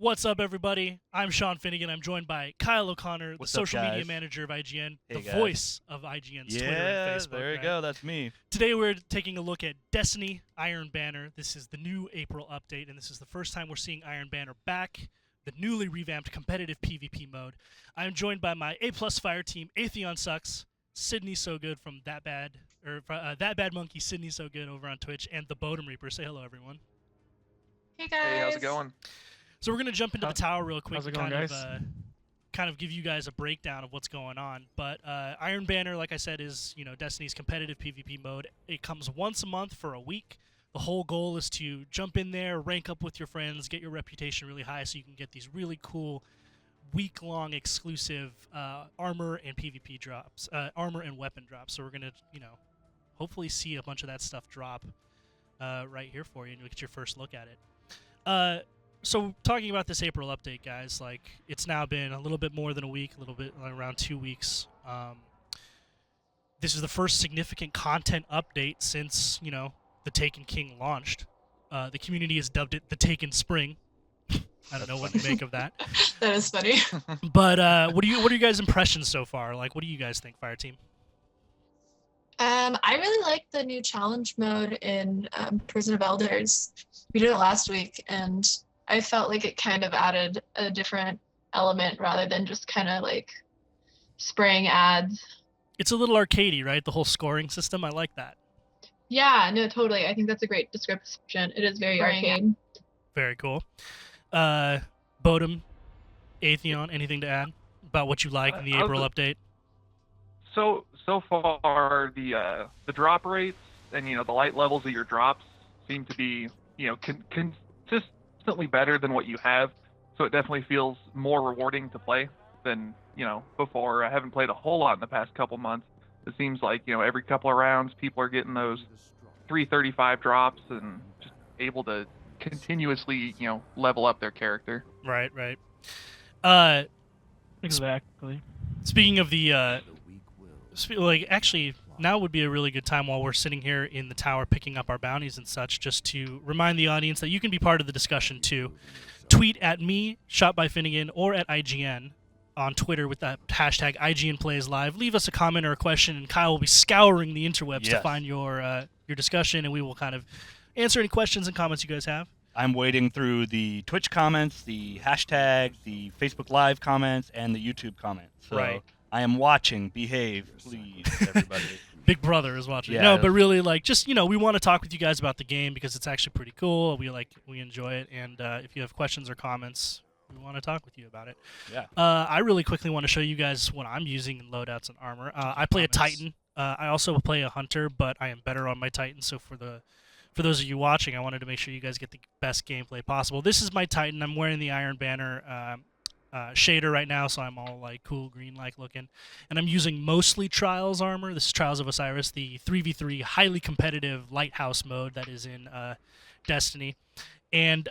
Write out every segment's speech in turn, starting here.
What's up, everybody? I'm Sean Finnegan. I'm joined by Kyle O'Connor, the What's up, social media guys? manager of IGN, Hey, the guys. voice of IGN's Twitter and Facebook. There you right? go. That's me. Today we're taking a look at Destiny Iron Banner. This is the new April update, and this is the first time we're seeing Iron Banner back, the newly revamped competitive PvP mode. I'm joined by my A+ Fire team, Atheon Sucks, Sydney So Good from That Bad Monkey, Sydney So Good over on Twitch, and the Bodum Reaper. Say hello, everyone. Hey guys. Hey, how's it going? So we're gonna jump into the tower real quick. How's it going, guys? Kind of give you guys a breakdown of what's going on. But Iron Banner, like I said, is Destiny's competitive PvP mode. It comes once a month for a week. The whole goal is to jump in there, rank up with your friends, get your reputation really high, so you can get these really cool week-long exclusive armor and PvP drops, armor and weapon drops. So we're gonna hopefully see a bunch of that stuff drop right here for you, and you'll get your first look at it. So talking about this April update, guys, like it's now been a little bit more than a week, a little bit around 2 weeks. This is the first significant content update since the Taken King launched. The community has dubbed it the Taken Spring. I don't know what to make of that. That is funny. But what are you guys' impressions so far? Like, what do you guys think, Fire Team? I really like the new challenge mode in Prison of Elders. We did it last week, and I felt like it kind of added a different element rather than just kind of like spraying ads. It's a little arcadey, right? The whole scoring system. I like that. Yeah, no, totally. I think that's a great description. It is very arcade. Very cool. Bodum, Atheon, anything to add about what you like in the April update? So far, the drop rates and the light levels of your drops seem to be consistently better than what you have. So it definitely feels more rewarding to play than before. I haven't played a whole lot in the past couple months. It seems like every couple of rounds people are getting those 335 drops and just able to continuously level up their character. Right. Exactly. Speaking of the actually, now would be a really good time while we're sitting here in the tower picking up our bounties and such, just to remind the audience that you can be part of the discussion too. Tweet at me, Shot by Finnegan, or at IGN on Twitter with that hashtag IGNPlaysLive. Leave us a comment or a question, and Kyle will be scouring the interwebs to find your discussion, and we will kind of answer any questions and comments you guys have. I'm wading through the Twitch comments, the hashtag, the Facebook Live comments, and the YouTube comments. So right. I am watching. Behave, please, everybody. Big Brother is watching. Yeah, no, but really, just we want to talk with you guys about the game because it's actually pretty cool. We enjoy it, and if you have questions or comments, we want to talk with you about it. Yeah. I really quickly want to show you guys what I'm using in loadouts and armor. I play a Titan. I also play a Hunter, but I am better on my Titan. So for those of you watching, I wanted to make sure you guys get the best gameplay possible. This is my Titan. I'm wearing the Iron Banner shader right now, so I'm all like cool green-like looking. And I'm using mostly Trials armor. This is Trials of Osiris, the 3v3 highly competitive Lighthouse mode that is in Destiny. And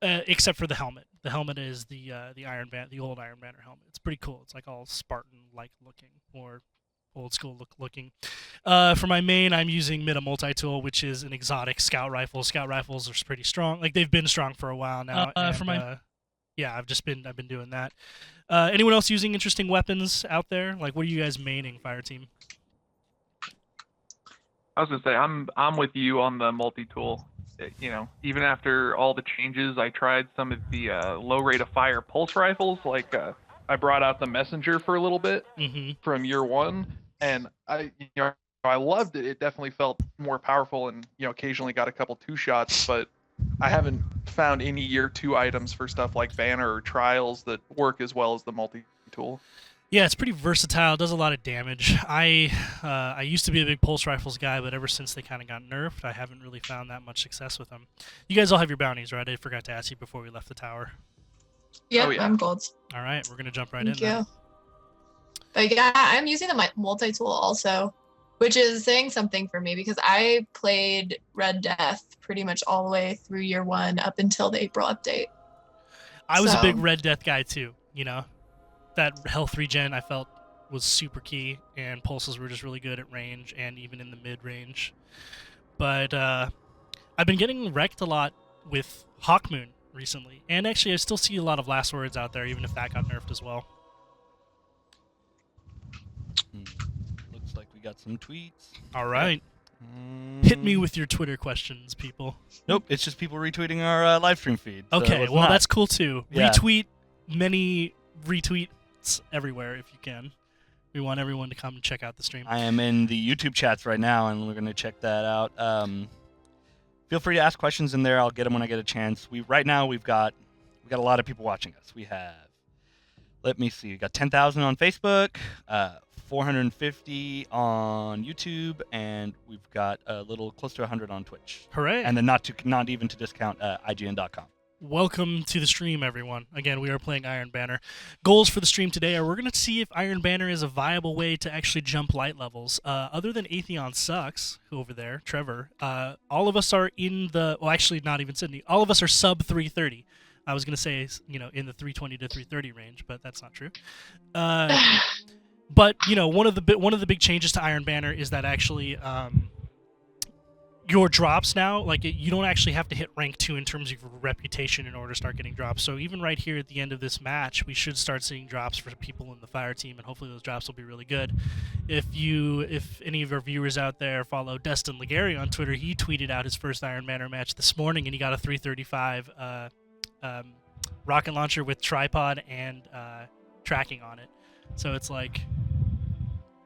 except for the helmet. The helmet is the old Iron Banner helmet. It's pretty cool. It's like all Spartan-like looking, or old school looking. For my main, I'm using Mida Multi-Tool, which is an exotic scout rifle. Scout rifles are pretty strong. Like, they've been strong for a while now. I've been doing that. Anyone else using interesting weapons out there? Like, what are you guys maining, Fire Team? I was gonna say I'm with you on the multi-tool. Even after all the changes, I tried some of the low rate of fire pulse rifles. Like I brought out the Messenger for a little bit from year one, and I loved it. It definitely felt more powerful, and occasionally got a couple 2-shots, but I haven't found any year 2 items for stuff like Banner or Trials that work as well as the multi-tool. Yeah, it's pretty versatile. It does a lot of damage. I used to be a big pulse rifles guy, but ever since they kind of got nerfed, I haven't really found that much success with them. You guys all have your bounties, right? I forgot to ask you before we left the tower. Yep, Oh, yeah. I'm gold. All right, we're going to jump right Thank in you. then. But yeah, I'm using the multi-tool also, which is saying something for me because I played Red Death pretty much all the way through year 1 up until the April update. I was a big Red Death guy too, That health regen I felt was super key, and pulses were just really good at range and even in the mid-range. But I've been getting wrecked a lot with Hawkmoon recently. And actually, I still see a lot of last words out there, even if that got nerfed as well. Looks like we got some tweets. All right. Hit me with your Twitter questions, people. Nope, it's just people retweeting our live stream feed. So Okay, it's well, not. that's cool too. Yeah. Retweet many retweets everywhere if you can. We want everyone to come and check out the stream. I am in the YouTube chats right now, and we're going to check that out. Feel free to ask questions in there. I'll get them when I get a chance. Right now we've got a lot of people watching us. We have, let me see, we got 10,000 on Facebook, 450 on YouTube, and we've got a little close to 100 on Twitch. Hooray! And then not even to discount IGN.com. Welcome to the stream, everyone. Again, we are playing Iron Banner. Goals for the stream today are we're going to see if Iron Banner is a viable way to actually jump light levels. Other than Atheon Sucks, who over there, Trevor, all of us are in the... Well, actually, not even Sydney. All of us are sub 330. I was going to say, in the 320 to 330 range, but that's not true. But, one of the big changes to Iron Banner is that actually... your drops now, you don't actually have to hit rank 2 in terms of your reputation in order to start getting drops. So even right here at the end of this match, we should start seeing drops for people in the fire team, and hopefully those drops will be really good. If any of our viewers out there follow Destin Legary on Twitter, he tweeted out his first Iron Banner match this morning, and he got a 335 rocket launcher with tripod and tracking on it. So it's like...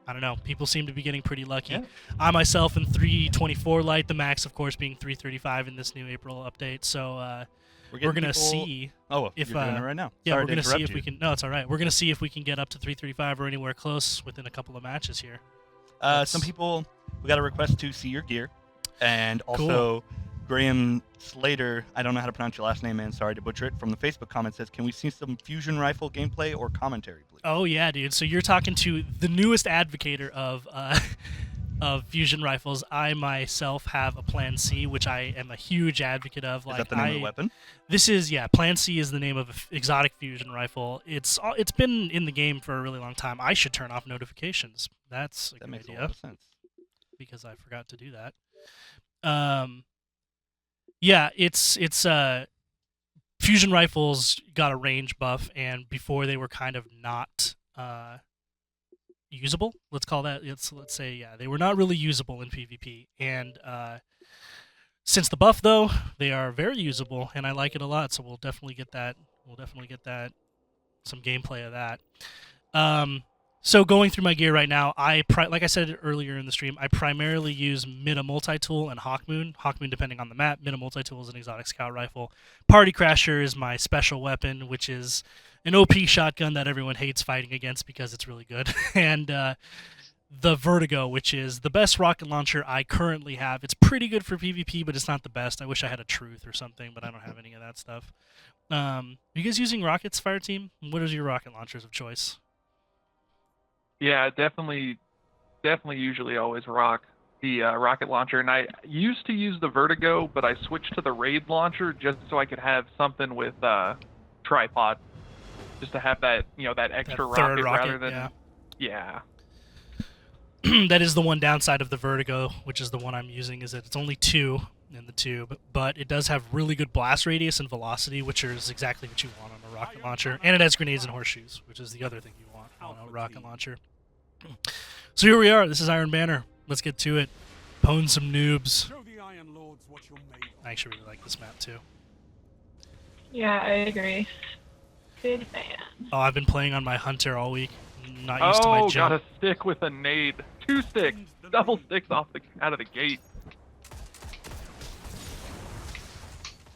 I don't know. People seem to be getting pretty lucky. Yeah. I myself in 324 light, the max, of course, being 335 in this new April update. So we're gonna see. Oh, if you're doing it right now. Yeah, Sorry we're to gonna see interrupt if you. we can. No, it's all right. We're gonna see if we can get up to 335 or anywhere close within a couple of matches here. Some people, we got a request to see your gear, and also Cool. Graham Slater. I don't know how to pronounce your last name, man. Sorry to butcher it. From the Facebook comment says, "Can we see some fusion rifle gameplay or commentary, please?" Oh yeah, dude. So you're talking to the newest advocator of fusion rifles. I myself have a Plan C, which I am a huge advocate of. Is that the name of the weapon? This is Plan C is the name of an exotic fusion rifle. It's been in the game for a really long time. I should turn off notifications. That's a That good makes a idea lot of sense. because I forgot to do that. Yeah, it's fusion rifles got a range buff, and before they were kind of not usable. Let's call that. Let's say they were not really usable in PvP, and since the buff though, they are very usable, and I like it a lot. So we'll definitely get that. Some gameplay of that. So going through my gear right now, like I said earlier in the stream, I primarily use Mida Multi-Tool and Hawkmoon. Hawkmoon depending on the map. Mida Multi-Tool is an exotic scout rifle. Party Crasher is my special weapon, which is an OP shotgun that everyone hates fighting against because it's really good. And the Vertigo, which is the best rocket launcher I currently have. It's pretty good for PvP, but it's not the best. I wish I had a Truth or something, but I don't have any of that stuff. Are you guys using rockets, Fire Team? What are your rocket launchers of choice? Yeah, definitely usually always rock the rocket launcher. And I used to use the Vertigo, but I switched to the Raid launcher just so I could have something with tripod, just to have that that extra That third rocket rather rocket, than yeah. That is the one downside of the Vertigo, which is the one I'm using, is that it's only 2 in the tube, but it does have really good blast radius and velocity, which is exactly what you want on a rocket launcher, and it has grenades and horseshoes, which is the other thing you want on a rocket launcher. So here we are. This is Iron Banner. Let's get to it. Pwn some noobs. I actually really like this map too. Yeah, I agree. Big fan. Oh, I've been playing on my Hunter all week. Not used to my Oh, jump. got a stick with a nade. 2 sticks, double sticks out of the gate.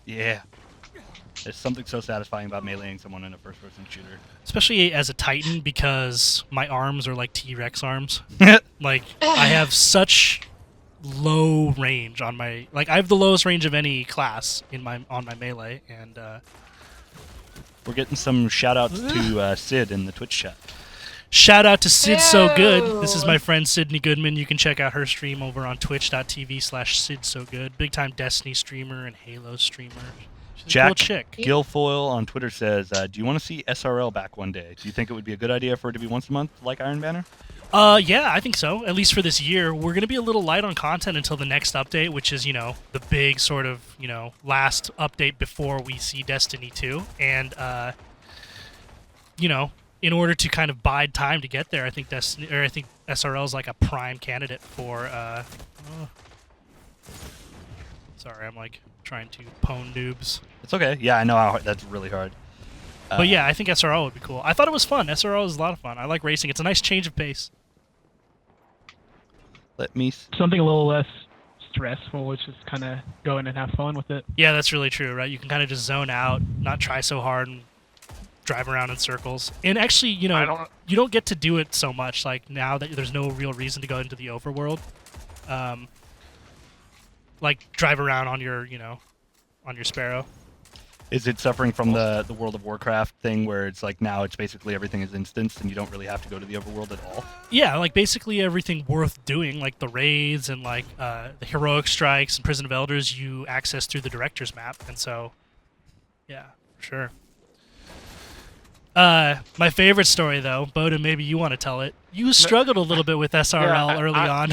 Yeah. There's something so satisfying about meleeing someone in a first-person shooter. Especially as a Titan, because my arms are like T-Rex arms. Like, I have such low range on my... Like, I have the lowest range of any class on my melee, and... We're getting some shout-outs to Sid in the Twitch chat. Shout out to Sid So Good. Ew. This is my friend Sydney Goodman. You can check out her stream over on twitch.tv/Sid So Good. Big time Destiny streamer and Halo streamer. She's a Jack cool chick. Guilfoyle on Twitter says, do you want to see SRL back one day? Do you think it would be a good idea for it to be once a month like Iron Banner? Yeah, I think so. At least for this year, we're gonna be a little light on content until the next update, which is the big sort of last update before we see Destiny 2, and in order to kind of bide time to get there, I think SRL is like a prime candidate for. Sorry, I'm like trying to pwn noobs. It's okay. Yeah, I know how hard, that's really hard. But yeah, I think SRL would be cool. I thought it was fun. SRL is a lot of fun. I like racing. It's a nice change of pace. Let me. Something a little less stressful, which is kind of go in and have fun with it. Yeah, that's really true, right? You can kind of just zone out, not try so hard, and drive around in circles. And actually, you don't get to do it so much. Like now that there's no real reason to go into the overworld, like drive around on your, on your Sparrow. Is it suffering from the World of Warcraft thing where it's like now it's basically everything is instanced and you don't really have to go to the overworld at all? Yeah, like basically everything worth doing, like the raids and like the heroic strikes and Prison of Elders, you access through the director's map, and so yeah, for sure. My favorite story though, Boda, maybe you want to tell it. You struggled a little bit with SRL early on.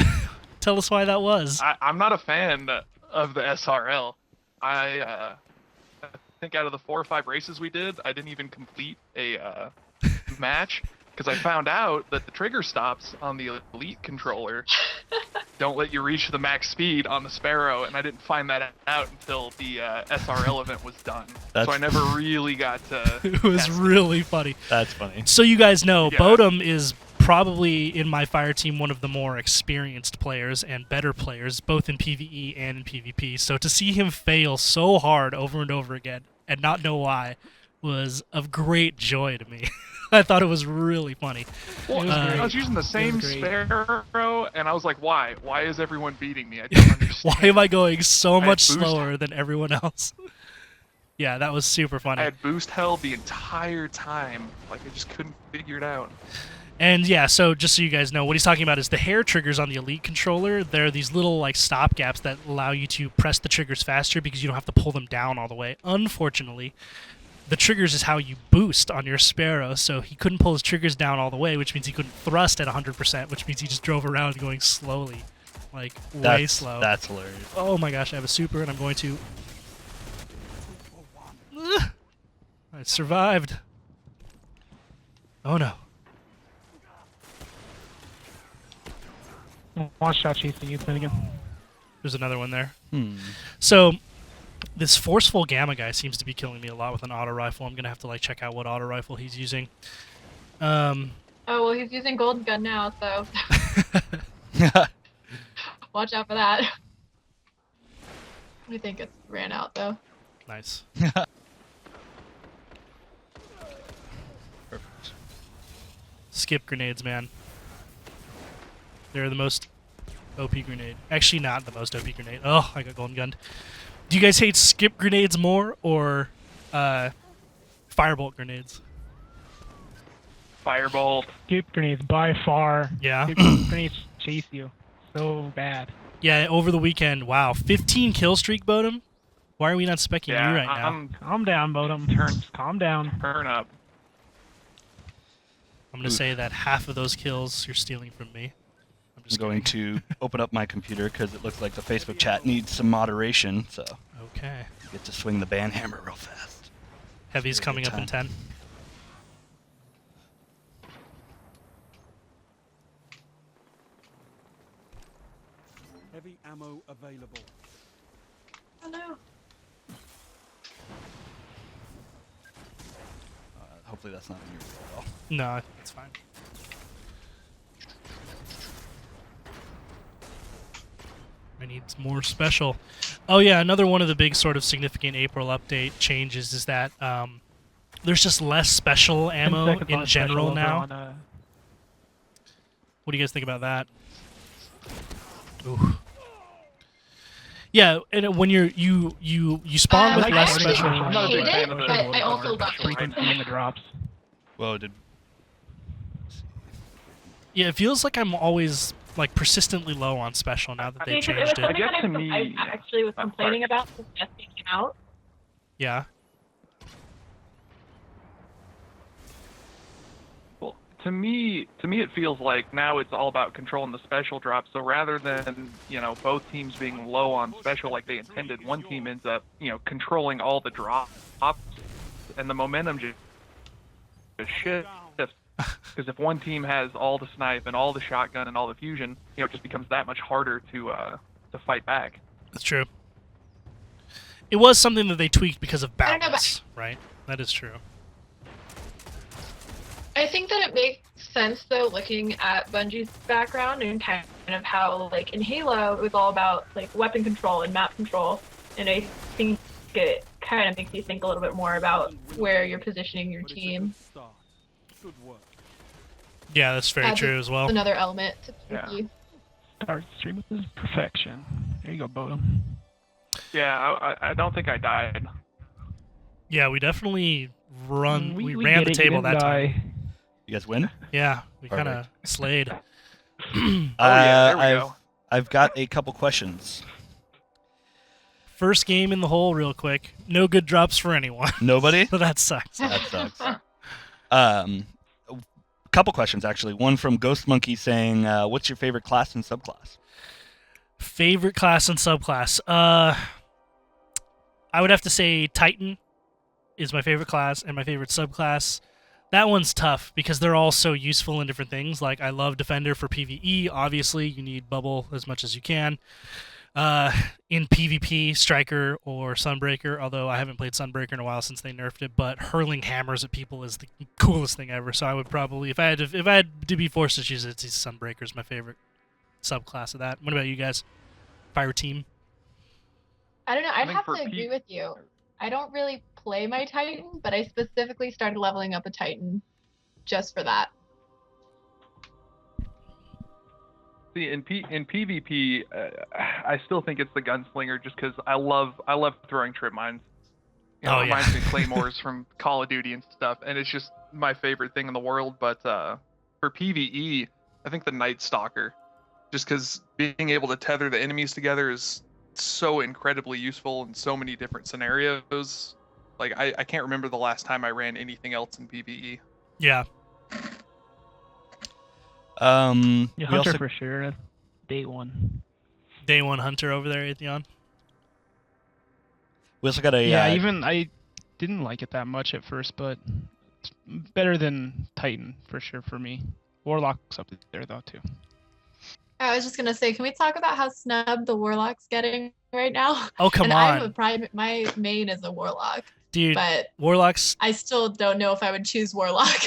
Tell us why that was. I'm not a fan of the SRL. I think out of the 4 or 5 races we did, I didn't even complete a match because I found out that the trigger stops on the Elite controller don't let you reach the max speed on the Sparrow, and I didn't find that out until the SRL event was done. So I never really got to. It was really funny. That's funny. So you guys know, Yeah. Bodum is probably in my fire team one of the more experienced players and better players, both in PvE and in PvP. So to see him fail so hard over and over again and not know why was of great joy to me. I thought it was really funny. Well, I was using the same great. Sparrow, and I was like, why? Why is everyone beating me? I don't understand. Why am I going so I had much boost. slower than everyone else? Yeah, that was super funny. I had boost held the entire time. Like, I just couldn't figure it out. And yeah, so just so you guys know, what he's talking about is the hair triggers on the Elite controller. They're these little like stop gaps that allow you to press the triggers faster because you don't have to pull them down all the way. Unfortunately, the triggers is how you boost on your Sparrow, so he couldn't pull his triggers down all the way, which means he couldn't thrust at 100%, which means he just drove around going slowly. Like, way slow. That's hilarious. Oh my gosh, I have a super and I'm going to... Ugh! I survived. Oh no. One shot chasing you, Finnegan. There's another one there. So, this forceful gamma guy seems to be killing me a lot with an auto rifle. I'm gonna have to like check out what auto rifle he's using. Oh well, he's using golden gun now, so watch out for that. I think it ran out though. Nice. Perfect. Skip grenades, man. They're the most OP grenade. Actually, not the most OP grenade. Oh, I got golden gunned. Do you guys hate skip grenades more or firebolt grenades? Firebolt. Skip grenades by far. Yeah. Skip grenades chase you so bad. Yeah, over the weekend, wow. 15 kill streak, Bodum? Why are we not specking you right now? Calm down, Bodum. Calm down. Turn up. I'm going to say that half of those kills you're stealing from me. I'm I'm just going to open up my computer because it looks like the Facebook chat needs some moderation, so Okay. get to swing the ban hammer real fast. Heavy's Very coming good up in 10. Heavy ammo available. Oh no. Hopefully that's not in your way at all. No, it's fine. I need more special. Oh yeah, another one of the big sort of significant April update changes is that there's just less special 10 ammo seconds in on general special now. over on, What do you guys think about that? Ooh. Yeah, and when you spawn with I less actually special. I'm not a big hate fan it, of but the I also love it. frequency in the drops. Whoa, did... Yeah, it feels like I'm always like persistently low on special now that they've changed I it. guess to me, I actually was complaining about since Destiny came out. Yeah. well, to me, it feels like now it's all about controlling the special drop. So rather than both teams being low on special like they intended, one team ends up controlling all the drops, and the momentum just shifts. Because if one team has all the snipe and all the shotgun and all the fusion, it just becomes that much harder to fight back. That's true. It was something that they tweaked because of I don't know, balance, right? That is true. I think that it makes sense though, looking at Bungie's background and kind of how, like in Halo, it was all about like weapon control and map control, and I think it kind of makes you think a little bit more about where you're positioning your But it's a team. good start. Good work. Yeah, that's very Adds true as well. Another element to Yeah. PvP. Start stream with this perfection. There you go, Bodo. Yeah, I don't think I died. Yeah, we definitely ran We the get it, you table didn't that time. die. You guys win? Yeah, we kind of slayed. Yeah, there we go. I've got a couple questions. First game in the hole, real quick. No good drops for anyone. Nobody? So that sucks. That sucks. Couple questions actually. One from Ghost Monkey saying, "What's your favorite class and subclass?" Favorite class and subclass? I would have to say Titan is my favorite class, and my favorite subclass. That one's tough because they're all so useful in different things. Like, I love Defender for PvE. Obviously, you need bubble as much as you can. In PvP, Striker or Sunbreaker, although I haven't played Sunbreaker in a while since they nerfed it, but hurling hammers at people is the coolest thing ever. So I would probably, if I had to be forced to choose it, it's Sunbreaker is my favorite subclass of that. What about you guys? Fire team? I don't know. I'd think have for to agree with you. I don't really play my Titan, but I specifically started leveling up a Titan just for that. See, in PvP, I still think it's the gunslinger just because I love throwing trip mines. Oh, It reminds yeah. me of claymores from Call of Duty and stuff, and it's just my favorite thing in the world. But for PvE, I think the Night Stalker, just because being able to tether the enemies together is so incredibly useful in so many different scenarios. Like I can't remember the last time I ran anything else in PvE. Yeah. Yeah, We Hunter also for sure. That's day one. Day one Hunter over there, Atheon. we also got a Yeah, even I didn't like it that much at first, but it's better than Titan for sure for me. Warlock's up there though too. I was just gonna say, can we talk about how snubbed the Warlock's getting right now? Oh, come and on. my main is a Warlock, Dude, but Warlocks I still don't know if I would choose Warlock.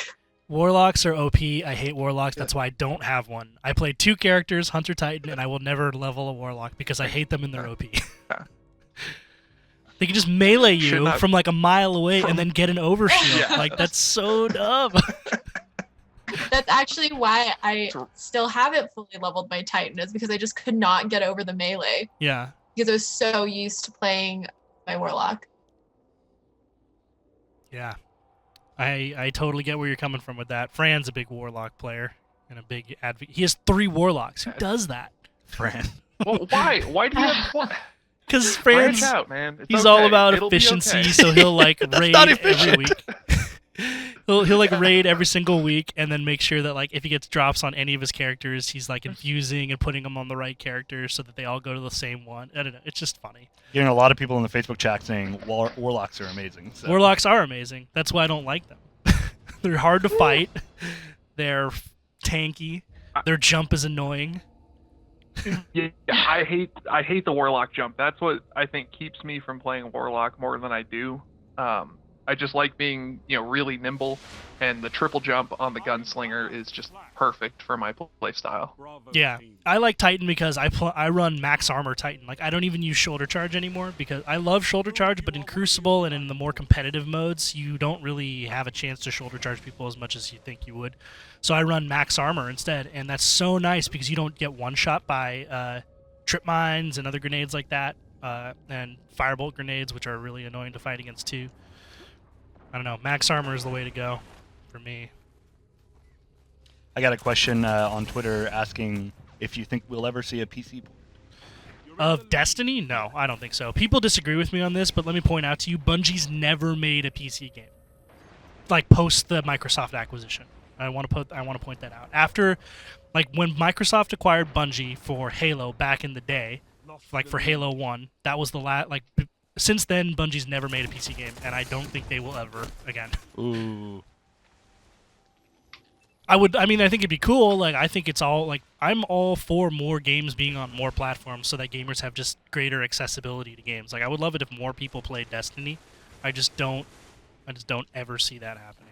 Warlocks are OP. I hate Warlocks. That's why I don't have one. I play two characters, Hunter Titan, and I will never level a Warlock because I hate them and they're OP. They can just melee Should you not- from like a mile away and then get an overshield. Yeah. Like, that's so dumb. That's actually why I So- still haven't fully leveled my Titan, is because I just could not get over the melee Yeah. because I was so used to playing my Warlock. Yeah. I totally get where you're coming from with that. Fran's a big Warlock player and a big advocate. He has 3 Warlocks. Who does that? Fran. Well, why? Why do you have one? Because Branch Fran's out, man. It's he's okay. all about It'll be efficiency, okay. so he'll like raid not every efficient. week. He'll like raid every single week and then make sure that like if he gets drops on any of his characters, he's like infusing and putting them on the right characters so that they all go to the same one. I don't know. It's just funny. Hearing a lot of people in the Facebook chat saying Warlocks are amazing. So. Warlocks are amazing. That's why I don't like them. They're hard to fight. They're tanky. Their jump is annoying. Yeah, I hate the Warlock jump. That's what I think keeps me from playing Warlock more than I do. I just like being, really nimble, and the triple jump on the gunslinger is just perfect for my play style. Bravo Yeah, team. I like Titan because I run max armor Titan. Like, I don't even use shoulder charge anymore because I love shoulder charge, but in Crucible and in the more competitive modes, you don't really have a chance to shoulder charge people as much as you think you would. So I run max armor instead, and that's so nice because you don't get one shot by trip mines and other grenades like that, and firebolt grenades, which are really annoying to fight against too. I don't know. Max armor is the way to go for me. I got a question on Twitter asking if you think we'll ever see a PC port. Of Destiny? No, I don't think so. People disagree with me on this, but let me point out to you, Bungie's never made a PC game. Like, post the Microsoft acquisition. I want to point that out. After, like, when Microsoft acquired Bungie for Halo back in the day, like for Halo 1, that was the last. Like, since then, Bungie's never made a PC game, and I don't think they will ever again. Ooh. I think it'd be cool. Like, I think it's all, like, I'm all for more games being on more platforms so that gamers have just greater accessibility to games. Like, I would love it if more people played Destiny. I just don't ever see that happening.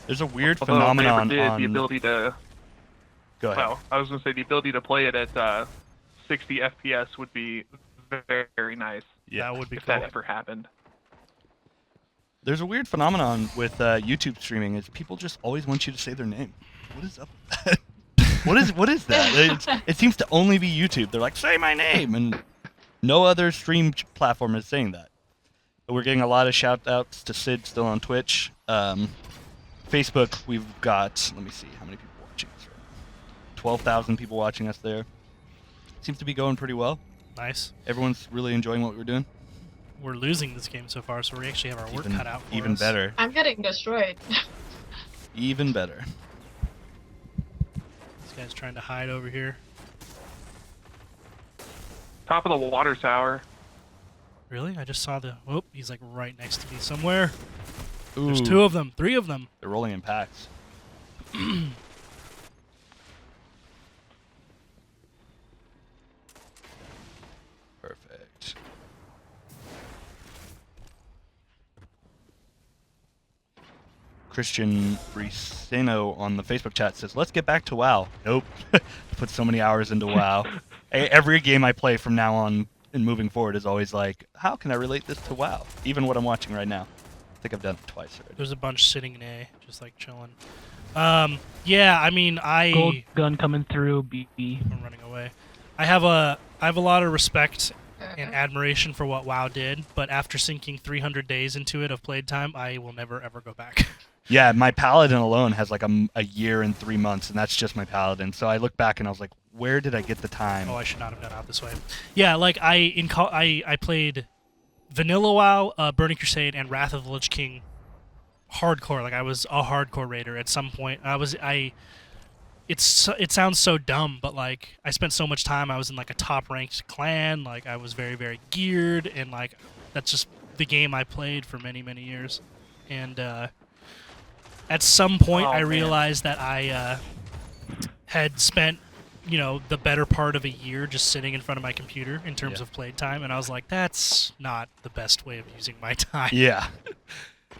There's a weird Although if they phenomenon ever did, on... the ability to. Go ahead. Well, I was going to say the ability to play it at 60 FPS would be very, very nice Yeah. That would be if cool. that ever happened. There's a weird phenomenon with YouTube streaming is people just always want you to say their name. What is up with that? what is that? It seems to only be YouTube. They're like, say my name, and no other stream platform is saying that. But we're getting a lot of shout outs to Sid still on Twitch. Facebook, we've got, let me see, how many people watching us right now? 12,000 people watching us there. Seems to be going pretty well. Nice. Everyone's really enjoying what we're doing. We're losing this game so far, so we actually have our work cut out for Even us. better. I'm getting destroyed. Even better. This guy's trying to hide over here. Top of the water tower. Really? I just saw the... Whoop, he's like right next to me somewhere. Ooh, There's 2 of them. 3 of them. they're rolling in packs. Perfect. Christian Briceno on the Facebook chat says, let's get back to WoW. Nope. I put so many hours into WoW. Every game I play from now on and moving forward is always like, how can I relate this to WoW? Even what I'm watching right now. I think I've done it twice already. There's a bunch sitting in A, just like chilling. Yeah, I mean, Gold gun coming through. BB. I'm running away. I have a lot of respect and admiration for what WoW did, but after sinking 300 days into it of played time, I will never ever go back. Yeah, my Paladin alone has like a year and 3 months, and that's just my Paladin. So I look back and I was like, where did I get the time? Oh, I should not have gone out this way. Yeah, like I played Vanilla WoW, Burning Crusade, and Wrath of the Lich King hardcore. Like I was a hardcore raider at some point. It sounds so dumb, but like I spent so much time. I was in like a top ranked clan. Like I was very very geared, and like that's just the game I played for many many years. And at some point, I realized that I had spent, the better part of a year just sitting in front of my computer in terms of played time, and I was like, that's not the best way of using my time. Yeah.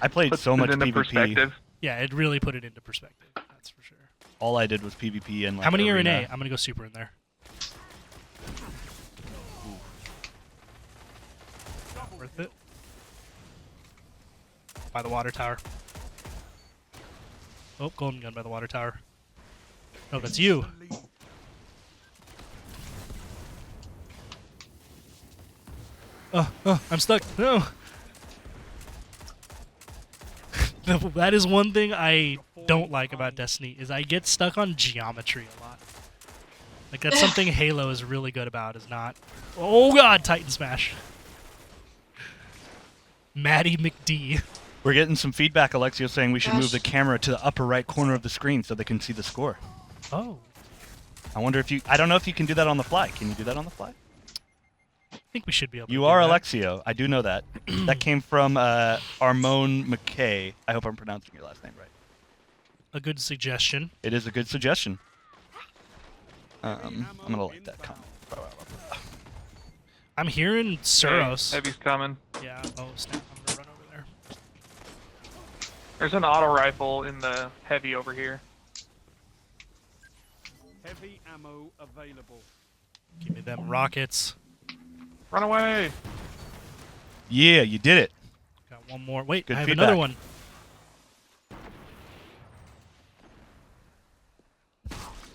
I played Puts so it much into PvP. perspective. Yeah, it really put it into perspective. That's for sure. All I did was PvP and like How many are in arena. A? I'm gonna go super in there. Worth it. By the water tower. Oh, golden gun by the water tower. Oh, that's you. Oh, I'm stuck. No. That is one thing I don't like about Destiny is I get stuck on geometry a lot. Like that's something Halo is really good about. Is not. Oh God, Titan Smash. Maddie McD. We're getting some feedback, Alexio, saying we should move the Gosh. camera to the upper right corner of the screen so they can see the score. Oh, I wonder if I don't know if you can do that on the fly. Can you do that on the fly? I think we should be able. You to are do that. Alexio. I do know that. That came from Armone McKay. I hope I'm pronouncing your last name right. A good suggestion. It is a good suggestion. I'm going to like that comment. I'm hearing Suros. Hey, heavy's coming. Yeah. Oh snap! I'm gonna run over there. There's an auto rifle in the heavy over here. Heavy ammo available. Give me them rockets. Run away! Yeah, you did it. Got one more. Wait, Good I have feedback. another one.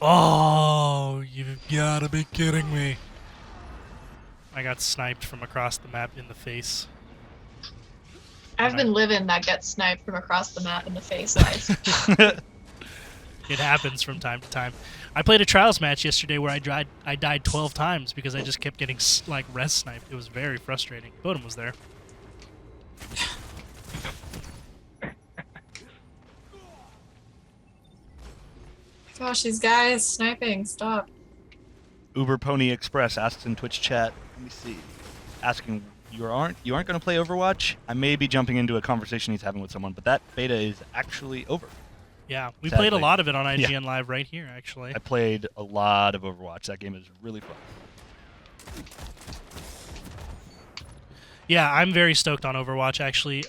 Oh, you've gotta be kidding me. I got sniped from across the map in the face. I've been living that get sniped from across the map in the face life. It happens from time to time. I played a trials match yesterday where I died 12 times because I just kept getting like res sniped. It was very frustrating. Bodum was there. Gosh, these guys sniping. Stop. Uber Pony Express asks in Twitch chat. Let me see. Asking you aren't going to play Overwatch? I may be jumping into a conversation he's having with someone, but that beta is actually over. Yeah, we Sadly. played a lot of it on IGN Yeah. Live right here, actually. I played a lot of Overwatch. That game is really fun. Yeah, I'm very stoked on Overwatch, actually.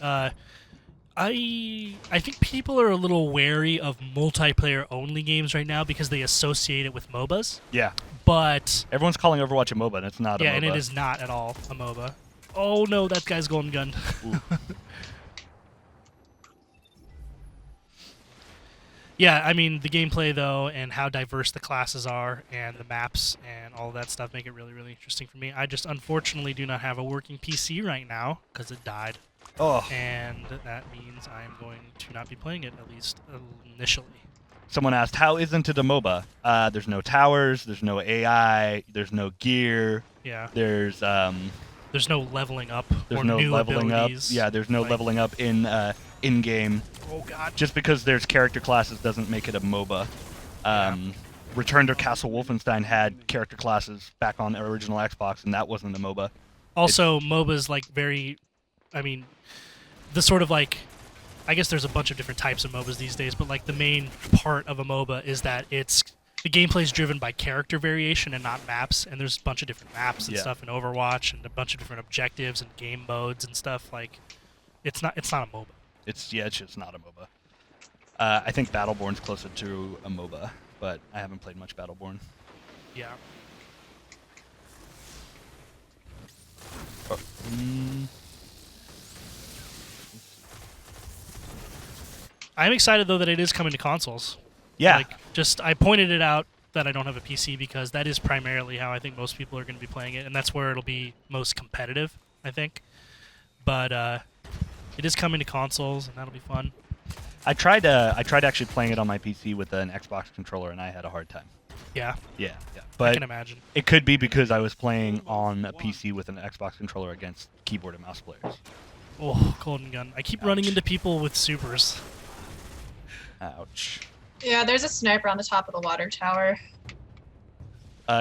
I think people are a little wary of multiplayer-only games right now because they associate it with MOBAs. Yeah. But Everyone's calling Overwatch a MOBA, and it's not a MOBA. yeah, and it is not at all a MOBA. Oh no, that guy's golden gun. Yeah, I mean, the gameplay, though, and how diverse the classes are, and the maps, and all that stuff make it really, really interesting for me. I just, unfortunately, do not have a working PC right now, because it died. Oh. And that means I'm going to not be playing it, at least initially. Someone asked, how isn't it a MOBA? There's no towers, there's no AI, there's no gear. Yeah. There's no leveling up there's or no new leveling abilities. up. Yeah, there's no Like- leveling up in game. Oh, God. Just because there's character classes doesn't make it a MOBA. Return to Castle Wolfenstein had character classes back on the original Xbox, and that wasn't a MOBA. Also, MOBA's like very, I mean, the sort of like, I guess there's a bunch of different types of MOBAs these days, but like the main part of a MOBA is that the gameplay is driven by character variation and not maps, and there's a bunch of different maps and stuff in Overwatch, and a bunch of different objectives and game modes and stuff. Like, it's not a MOBA. It's just not a MOBA. I think Battleborn's closer to a MOBA, but I haven't played much Battleborn. Yeah. I'm excited though that it is coming to consoles. Yeah. Like, I pointed it out that I don't have a PC because that is primarily how I think most people are going to be playing it, and that's where it'll be most competitive, I think. But it is coming to consoles, and that'll be fun. I tried actually playing it on my PC with an Xbox controller, and I had a hard time. Yeah. Yeah. I But can imagine. it could be because I was playing on a PC with an Xbox controller against keyboard and mouse players. Oh, golden gun. I keep running into people with supers. Ouch. Yeah, there's a sniper on the top of the water tower.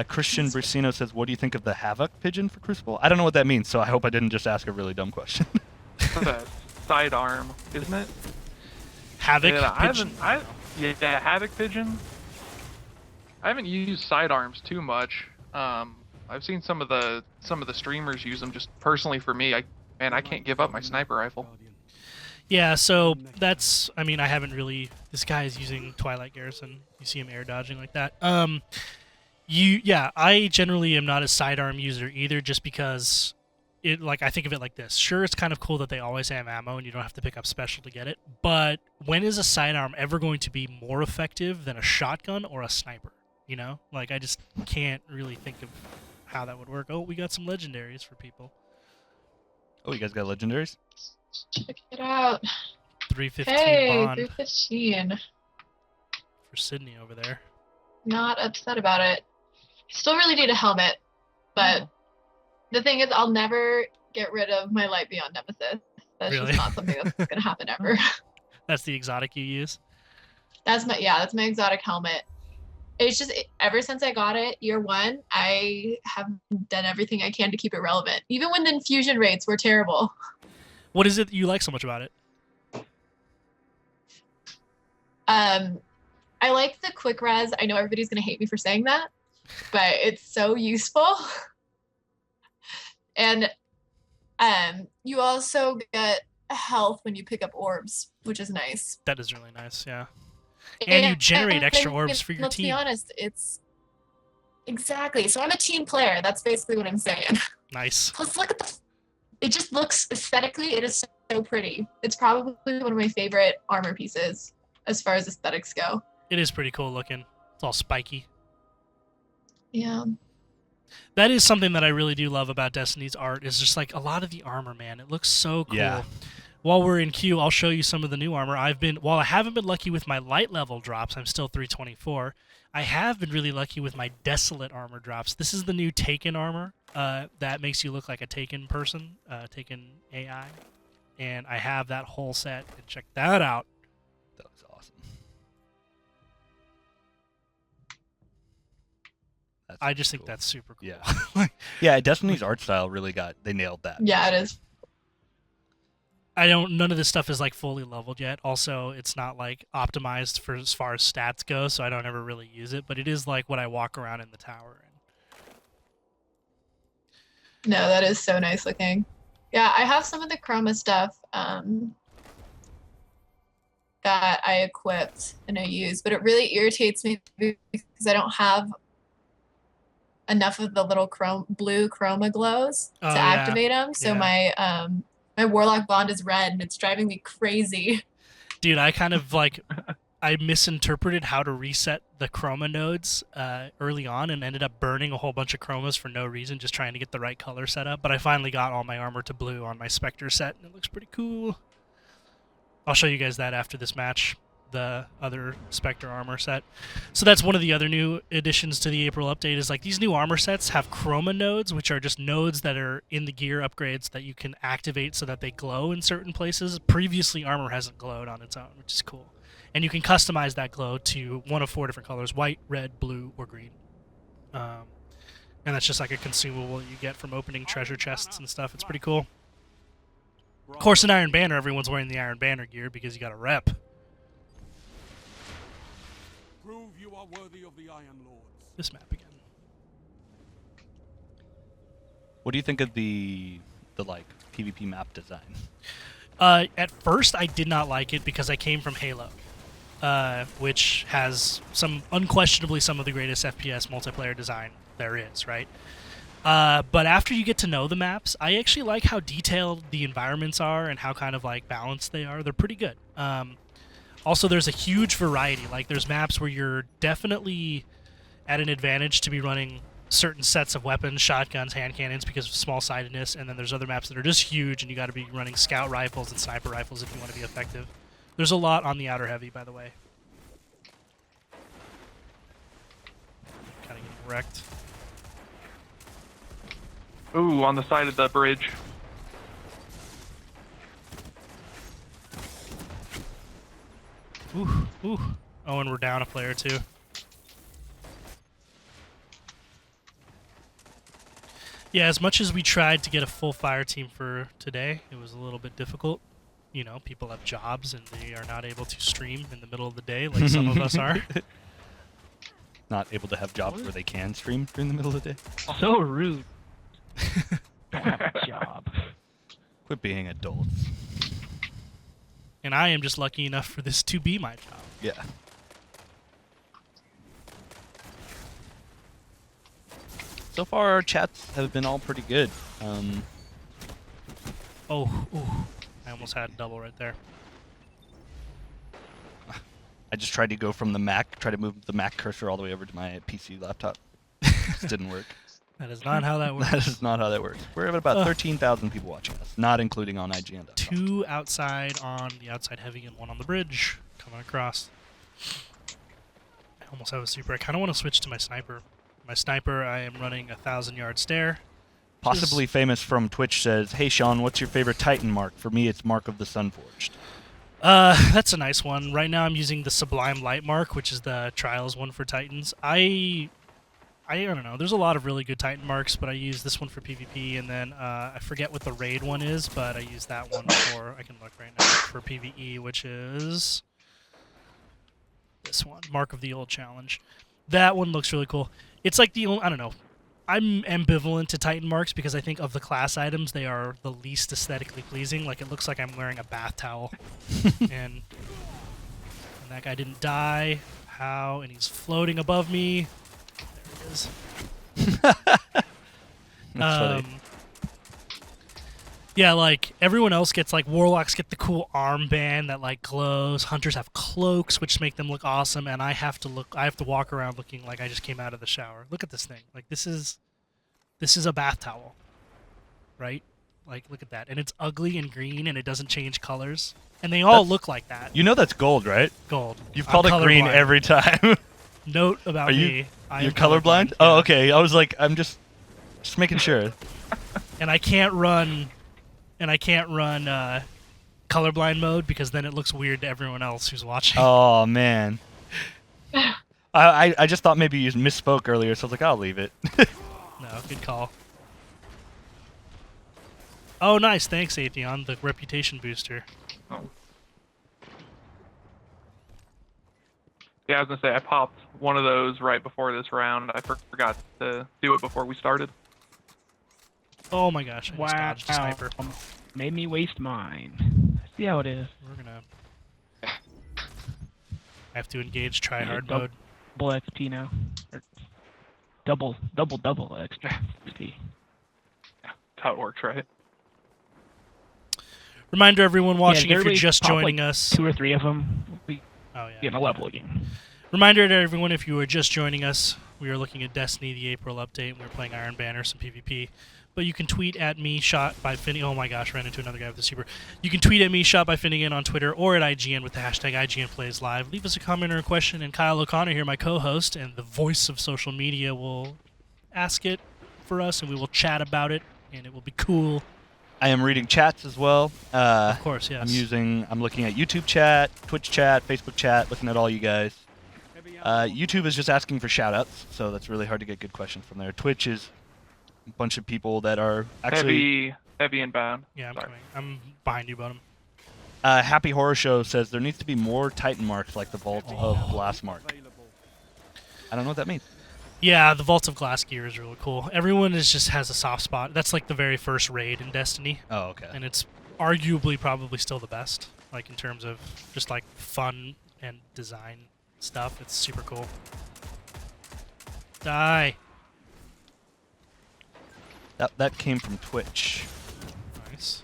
Christian Brusino says, what do you think of the Havoc pigeon for Crucible? I don't know what that means, so I hope I didn't just ask a really dumb question. The sidearm, isn't it? Havoc Yeah, pigeon? yeah, Havoc pigeon. I haven't used sidearms too much. I've seen some of the streamers use them. Just personally for me, I can't give up my sniper rifle. Yeah, so that's, I mean, I haven't really, this guy is using Twilight Garrison. You see him air dodging like that. I generally am not a sidearm user either, just because I think of it like this. Sure, it's kind of cool that they always have ammo and you don't have to pick up special to get it, but when is a sidearm ever going to be more effective than a shotgun or a sniper? You know? Like, I just can't really think of how that would work. Oh, we got some legendaries for people. Oh, you guys got legendaries? Check it out. 315 Hey, bond 315. for Sydney over there. Not upset about it. Still really need a helmet, but the thing is, I'll never get rid of my Light Beyond Nemesis. That's Really? just not something that's gonna happen ever. That's the exotic you use? That's my exotic helmet. It's just ever since I got it, year one, I have done everything I can to keep it relevant, even when the infusion rates were terrible. What is it that you like so much about it? I like the quick res. I know everybody's gonna hate me for saying that, but it's so useful. And you also get health when you pick up orbs, which is nice. That is really nice, yeah. And you generate extra orbs for your let's team. be honest, it's exactly. So I'm a team player. That's basically what I'm saying. Nice. Plus, look at it just looks aesthetically, it is so pretty. It's probably one of my favorite armor pieces as far as aesthetics go. It is pretty cool looking. It's all spiky. Yeah. That is something that I really do love about Destiny's art, is just like a lot of the armor, man. It looks so cool. Yeah. While we're in queue, I'll show you some of the new armor. While I haven't been lucky with my light level drops, I'm still 324. I have been really lucky with my Desolate armor drops. This is the new Taken armor that makes you look like a Taken person, Taken AI. and I have that whole set. And check that out. That looks awesome. I just think cool. that's super cool. Yeah. Yeah, Destiny's art style really they nailed that. Yeah, it is. None of this stuff is like fully leveled yet. Also, it's not like optimized for as far as stats go, so I don't ever really use it, but it is like what I walk around in the tower in. No, that is so nice looking. Yeah, I have some of the chroma stuff that I equipped and I use, but it really irritates me because I don't have enough of the little blue chroma glows to activate them. So my warlock bond is red and it's driving me crazy. Dude, I kind of like I misinterpreted how to reset the chroma nodes early on and ended up burning a whole bunch of chromas for no reason, just trying to get the right color set up. But I finally got all my armor to blue on my Spectre set, and it looks pretty cool. I'll show you guys that after this match, the other Spectre armor set. So that's one of the other new additions to the April update is like these new armor sets have chroma nodes, which are just nodes that are in the gear upgrades that you can activate so that they glow in certain places. Previously, armor hasn't glowed on its own, which is cool. And you can customize that glow to one of 4 different colors: white, red, blue, or green. And that's just like a consumable that you get from opening treasure chests and stuff. It's pretty cool. Of course, in Iron Banner, everyone's wearing the Iron Banner gear because you got a rep. Prove you are worthy of the Iron Lords. This map again. What do you think of the like PvP map design? At first, I did not like it because I came from Halo, which has unquestionably some of the greatest FPS multiplayer design there is, right? But after you get to know the maps, I actually like how detailed the environments are and how kind of like balanced they are. They're pretty good. Also, there's a huge variety. Like, there's maps where you're definitely at an advantage to be running certain sets of weapons, shotguns, hand cannons, because of small-sightedness, and then there's other maps that are just huge, and you got to be running scout rifles and sniper rifles if you want to be effective. There's a lot on the outer heavy, by the way. Kind of getting wrecked. Ooh, on the side of the bridge. Ooh, ooh. Oh, and we're down a player, too. Yeah, as much as we tried to get a full fire team for today, it was a little bit difficult. You know, people have jobs and they are not able to stream in the middle of the day like some of us are. Not able to have jobs where they can stream during the middle of the day? So rude. Don't have a job. Quit being adults. And I am just lucky enough for this to be my job. Yeah. So far, our chats have been all pretty good. Oh, ooh. I almost had double right there. I just tried to go from the Mac, try to move the Mac cursor all the way over to my PC laptop. It didn't work. That is not how that works. That is not how that works. We're at about 13,000 people watching us, not including on IGN. 2 outside on the outside heavy and 1 on the bridge coming across. I almost have a super. I kind of want to switch to my sniper. My sniper, I am running 1,000-yard stare. Possibly famous from Twitch says, "Hey Sean, what's your favorite Titan mark? For me, it's Mark of the Sunforged." That's a nice one. Right now I'm using the Sublime Light mark, which is the Trials one for Titans. I don't know. There's a lot of really good Titan marks, but I use this one for PvP, and then I forget what the raid one is, but I use that one for, I can look right now, for PvE, which is this one, Mark of the Old Challenge. That one looks really cool. It's like the only, I don't know. I'm ambivalent to Titan marks because I think of the class items, they are the least aesthetically pleasing. Like, it looks like I'm wearing a bath towel. and that guy didn't die. How? And he's floating above me. There he is. That's funny. Yeah, like, everyone else gets, like, warlocks get the cool armband that, like, glows. Hunters have cloaks, which make them look awesome, and I have to walk around looking like I just came out of the shower. Look at this thing. Like, this is a bath towel, right? Like, look at that. And it's ugly and green, and it doesn't change colors. And they all look like that. You know that's gold, right? Gold. You've called it green colorblind. every time. Note about Are you- me. I You're am colorblind? Oh, okay. I was like, I'm just making sure. And I can't run colorblind mode because then it looks weird to everyone else who's watching. Oh man. I just thought maybe you misspoke earlier, so I was like, I'll leave it. No, good call. Oh, nice. Thanks, Atheon, the reputation booster. Oh. Yeah, I was gonna say I popped one of those right before this round. I forgot to do it before we started. Oh my gosh, I just Wow. dodged a sniper. Made me waste mine. See how it is. We're gonna have to engage try hard Double mode. XP now. Or double XP. That's how it works, right? Reminder everyone watching, if you're everybody just pop, joining like, us. 2 or 3 of them. We Oh yeah. get a level again. Reminder to everyone, if you are just joining us, we are looking at Destiny, the April update, and we're playing Iron Banner, some PvP. But you can tweet at me, shot by Finnegan. Oh my gosh, ran into another guy with a super. You can tweet at me, shot by Finnegan, on Twitter, or at IGN with the hashtag IGNPlaysLive. Leave us a comment or a question, and Kyle O'Connor here, my co-host, and the voice of social media, will ask it for us, and we will chat about it, and it will be cool. I am reading chats as well. Of course, yes. I'm looking at YouTube chat, Twitch chat, Facebook chat, looking at all you guys. YouTube is just asking for shout-outs, so that's really hard to get good questions from there. Twitch is a bunch of people that are actually... Heavy inbound. Yeah, I'm Sorry. coming. I'm behind you, Bottom. Happy Horror Show says there needs to be more Titan marks like the Vault of Glass mark. I don't know what that means. Yeah, the Vault of Glass gear is really cool. Everyone just has a soft spot. That's like the very first raid in Destiny, Oh, okay. and it's arguably probably still the best, like in terms of just like fun and design stuff. It's super cool. Die. That came from Twitch. Nice.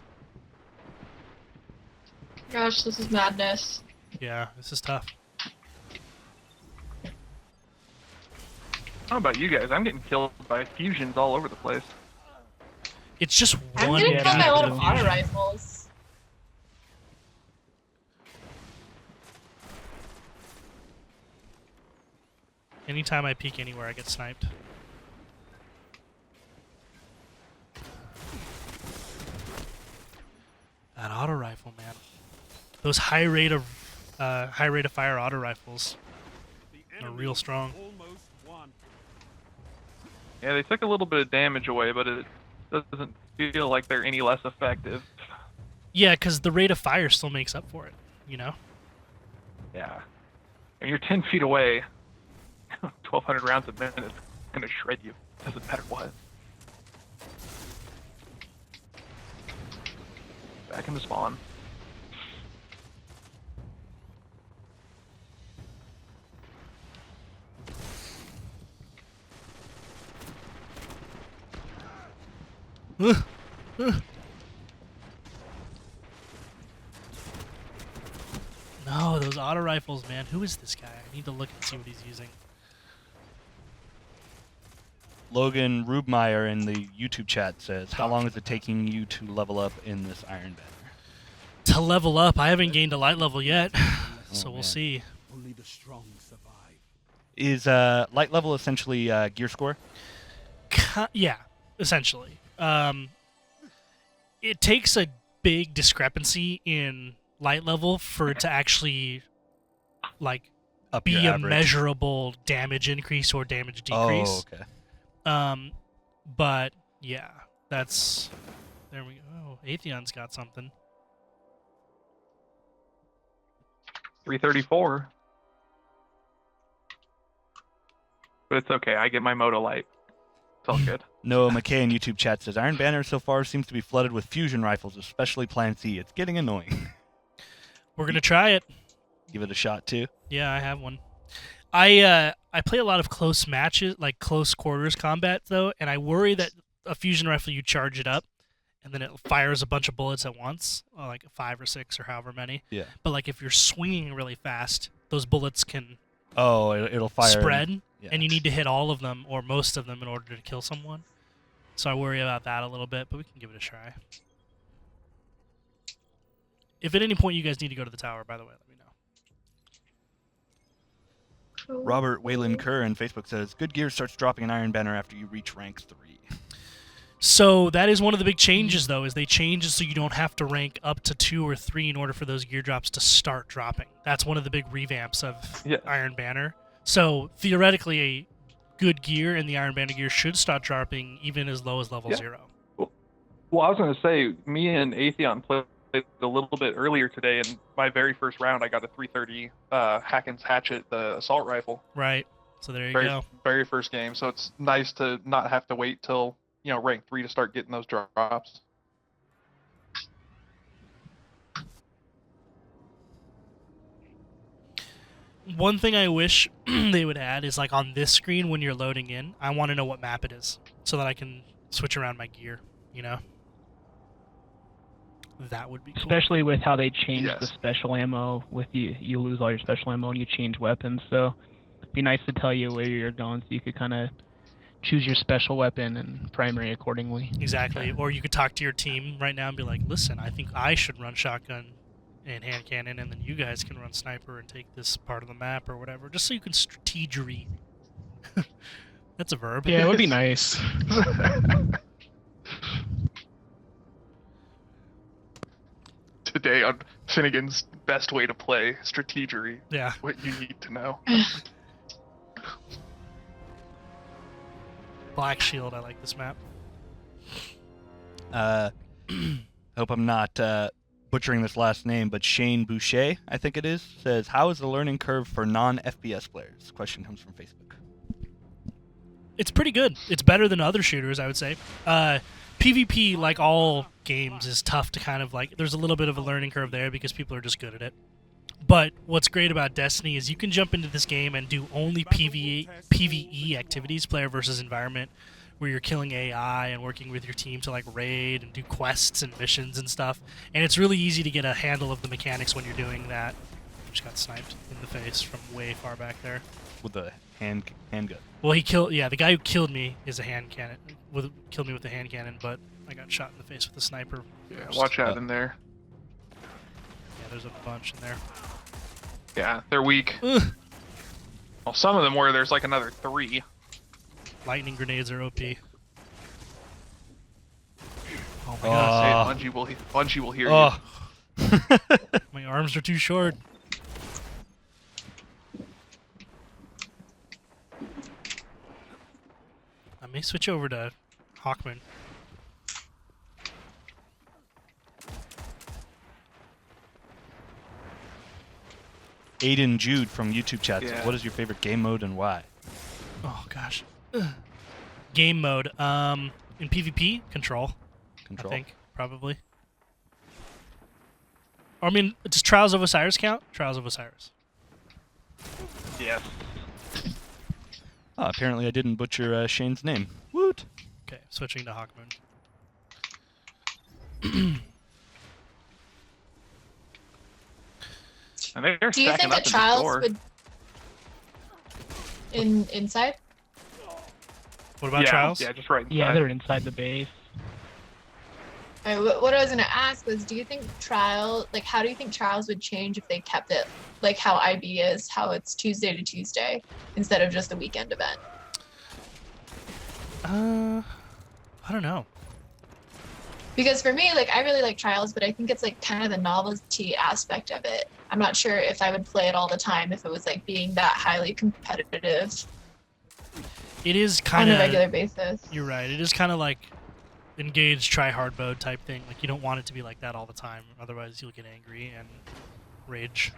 Gosh, this is madness. Yeah, this is tough. I don't know about you guys. I'm getting killed by fusions all over the place. It's just I'm one. getting killed by a lot of infusion. auto rifles. Anytime I peek anywhere, I get sniped. That auto rifle, man. Those high rate of fire auto rifles are real strong. Almost won. Yeah, they took a little bit of damage away, but it doesn't feel like they're any less effective. Yeah, because the rate of fire still makes up for it, you know? Yeah. And you're 10 feet away. 1,200 rounds a minute is gonna shred you. Doesn't matter what. Back into spawn. No, those auto rifles, man. Who is this guy? I need to look and see what he's using. Logan Rubmeyer in the YouTube chat says, how long is it taking you to level up in this Iron Banner? To level up, I haven't gained a light level yet, so we'll man. see. Only the strong survive. Is light level essentially gear score? Yeah, essentially. It takes a big discrepancy in light level for it to actually, like, Up be your a average? measurable damage increase or damage decrease. Oh, okay. But yeah, that's there we go. Oh, Atheon's got something. 334. But it's okay. I get my Moto Light. It's all good. Noah McKay in YouTube chat says, Iron Banner so far seems to be flooded with fusion rifles, especially Plan C. It's getting annoying. We're gonna try it. Give it a shot, too. Yeah, I have one. I play a lot of close matches, like close quarters combat, though, and I worry that a fusion rifle, you charge it up, and then it fires a bunch of bullets at once, like 5 or 6 or however many. Yeah. But like if you're swinging really fast, those bullets can Oh, it'll fire. spread, Yeah. and you need to hit all of them or most of them in order to kill someone. So I worry about that a little bit, but we can give it a try. If at any point you guys need to go to the tower, by the way, let me know. Cool. Robert Wayland Kerr in Facebook says, good gear starts dropping an Iron Banner after you reach rank 3. So that is one of the big changes, though, is they change it so you don't have to rank up to 2 or 3 in order for those gear drops to start dropping. That's one of the big revamps of Iron Banner. So theoretically, a good gear and the Iron Banner gear should start dropping even as low as level 0. Well, I was going to say, me and Atheon played a little bit earlier today, and my very first round, I got a 330 Hacken's Hatchet, the assault rifle. Right. So there you go. Very first game. So it's nice to not have to wait till rank 3 to start getting those drops. One thing I wish they would add is, like, on this screen when you're loading in, I want to know what map it is so that I can switch around my gear, That would be cool. Especially with how they changed the special ammo. With you lose all your special ammo and you change weapons. So it'd be nice to tell you where you're going so you could kind of choose your special weapon and primary accordingly. Exactly. Or you could talk to your team right now and be like, listen, I think I should run shotgun and hand cannon, and then you guys can run sniper and take this part of the map or whatever, just so you can strategery. That's a verb. Yeah, it would be nice. Today on Finnegan's best way to play strategery. Yeah. What you need to know. Black Shield, I like this map. Hope I'm not butchering this last name, but Shane Boucher, I think it is, says, how is the learning curve for non-FPS players? Question comes from Facebook. It's pretty good. It's better than other shooters, I would say. PvP, like all games, is tough to kind of there's a little bit of a learning curve there because people are just good at it. But what's great about Destiny is you can jump into this game and do only PvE activities, player versus environment, where you're killing AI and working with your team to raid and do quests and missions and stuff. And it's really easy to get a handle of the mechanics when you're doing that. Just got sniped in the face from way far back there. With a handgun. Well, the guy who killed me is a hand cannon. Killed me with a hand cannon, but I got shot in the face with a sniper. Yeah, watch out in there. Yeah, there's a bunch in there. Yeah, they're weak. Ugh. Well, some of them were. There's another 3. Lightning grenades are OP. Oh my god, say Bungie will hear you. My arms are too short. I may switch over to Hawkmoon. Aiden Jude from YouTube chat. Yeah. What is your favorite game mode and why? Oh gosh. Game mode. In PvP, Control. I think probably. Or, I mean, does Trials of Osiris count? Trials of Osiris. Yes. Oh, apparently I didn't butcher Shane's name. Woot. Okay, switching to Hawkmoon. And they're Do you stacking think up that in Trials the store. would inside? What about Trials? Yeah, just right inside. Yeah, they're inside the base. What I was going to ask was, do you think how do you think Trials would change if they kept it like how IB is, how it's Tuesday to Tuesday instead of just a weekend event? I don't know. Because for me, I really like Trials, but I think it's kind of the novelty aspect of it. I'm not sure if I would play it all the time if it was being that highly competitive. It is kind of on a regular basis. You're right. It is kind of like engaged, try hard mode type thing. You don't want it to be like that all the time, otherwise you'll get angry and rage.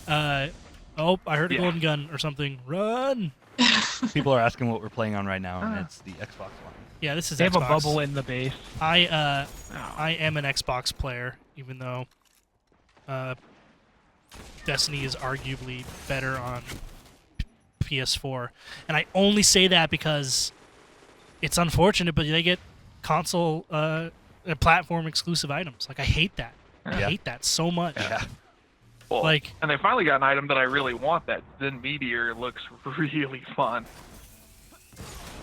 Oh, I heard a golden gun or something. Run! People are asking what we're playing on right now, and it's the Xbox One. Yeah, this is They Xbox. have a bubble in the base. I am an Xbox player, even though Destiny is arguably better on PS4. And I only say that because it's unfortunate, but they get console platform exclusive items. I hate that. I hate that so much. Yeah. Well, and they finally got an item that I really want. That Zen Meteor looks really fun.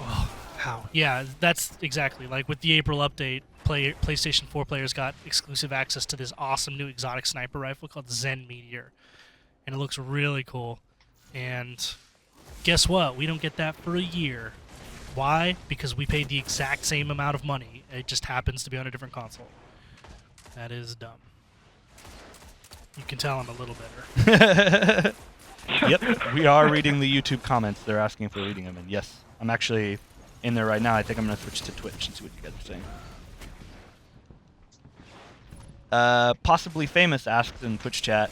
Oh, how? Yeah, that's exactly with the April update. PlayStation 4 players got exclusive access to this awesome new exotic sniper rifle called Zen Meteor, and it looks really cool. And guess what? We don't get that for a year. Why? Because we paid the exact same amount of money. It just happens to be on a different console. That is dumb. You can tell I'm a little bitter. Yep, we are reading the YouTube comments. They're asking if we're reading them, and yes, I'm actually in there right now. I think I'm going to switch to Twitch and see what you guys are saying. Possibly Famous asks in Twitch chat,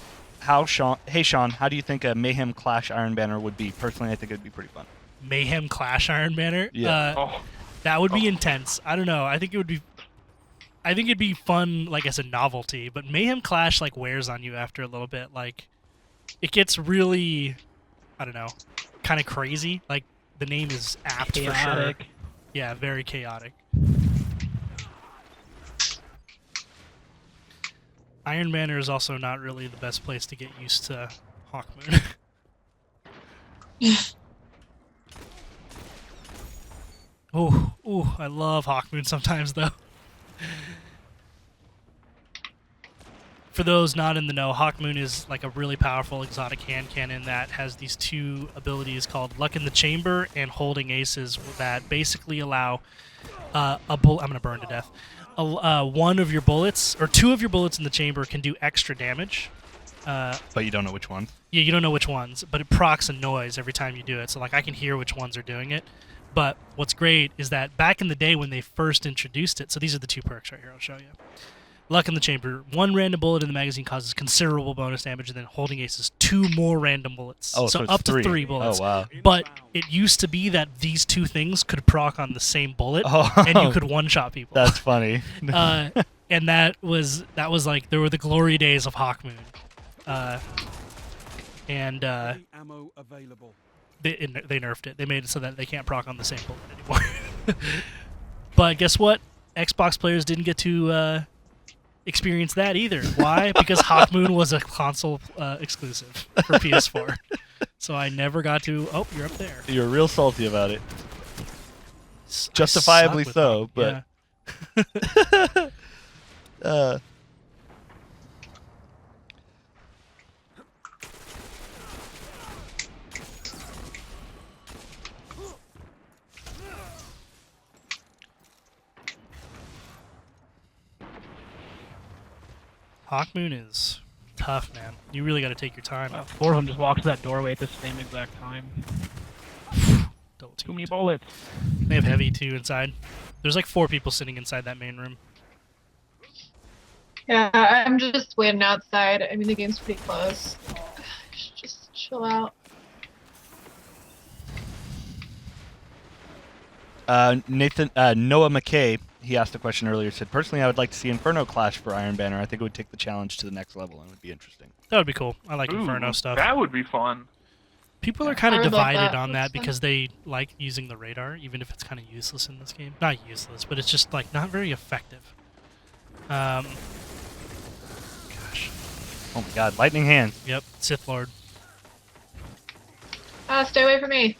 hey Sean, how do you think a Mayhem Clash Iron Banner would be? Personally, I think it would be pretty fun. Mayhem Clash Iron Banner? Yeah. That would be intense. I don't know. I think it'd be fun, like, as a novelty, but Mayhem Clash, like, wears on you after a little bit. Like, it gets really, I don't know, kind of crazy. Like, the name is apt for sure. Yeah, very chaotic. Iron Banner is also not really the best place to get used to Hawkmoon. Ooh, I love Hawkmoon sometimes, though. For those not in the know, Hawkmoon is like a really powerful exotic hand cannon that has these two abilities called Luck in the Chamber and Holding Aces that basically allow a bullet. I'm gonna burn to death. One of your bullets or two of your bullets in the chamber can do extra damage. But you don't know which ones? Yeah, you don't know which ones, but it procs a noise every time you do it. So like I can hear which ones are doing it. But what's great is that back in the day when they first introduced it, so these are the two perks right here. I'll show you. Luck in the Chamber. One random bullet in the magazine causes considerable bonus damage, and then Holding Aces, two more random bullets. Oh, so it's up three. to 3 bullets. Oh, wow. But it used to be that these two things could proc on the same bullet, Oh. and you could one-shot people. That's funny. And that was like, there were the glory days of Hawkmoon. Ammo available. They nerfed it. They made it so that they can't proc on the same bullet anymore. But guess what? Xbox players didn't get to experience that either. Why? Because Hawkmoon was a console exclusive for PS4. So I never got to... Oh, you're up there. You're real salty about it. I Justifiably suck with so, Hawk- but... yeah. Hawkmoon is tough, man. You really got to take your time. 4 of them just walked to that doorway at the same exact time. Double Too many teamed. bullets. They have heavy too inside. There's like 4 people sitting inside that main room. Yeah, I'm just waiting outside. I mean, the game's pretty close. Just chill out. Noah McKay, he asked a question earlier, said, personally, I would like to see Inferno Clash for Iron Banner. I think it would take the challenge to the next level and would be interesting. That would be cool. I like Ooh, Inferno stuff. That would be fun. People are kind I of would like divided that. on That's that because they like using the radar, even if it's kind of useless in this game. Not useless, but it's just like not very effective. Gosh. Oh my god, lightning hands. Yep, Sith Lord. Stay away from me.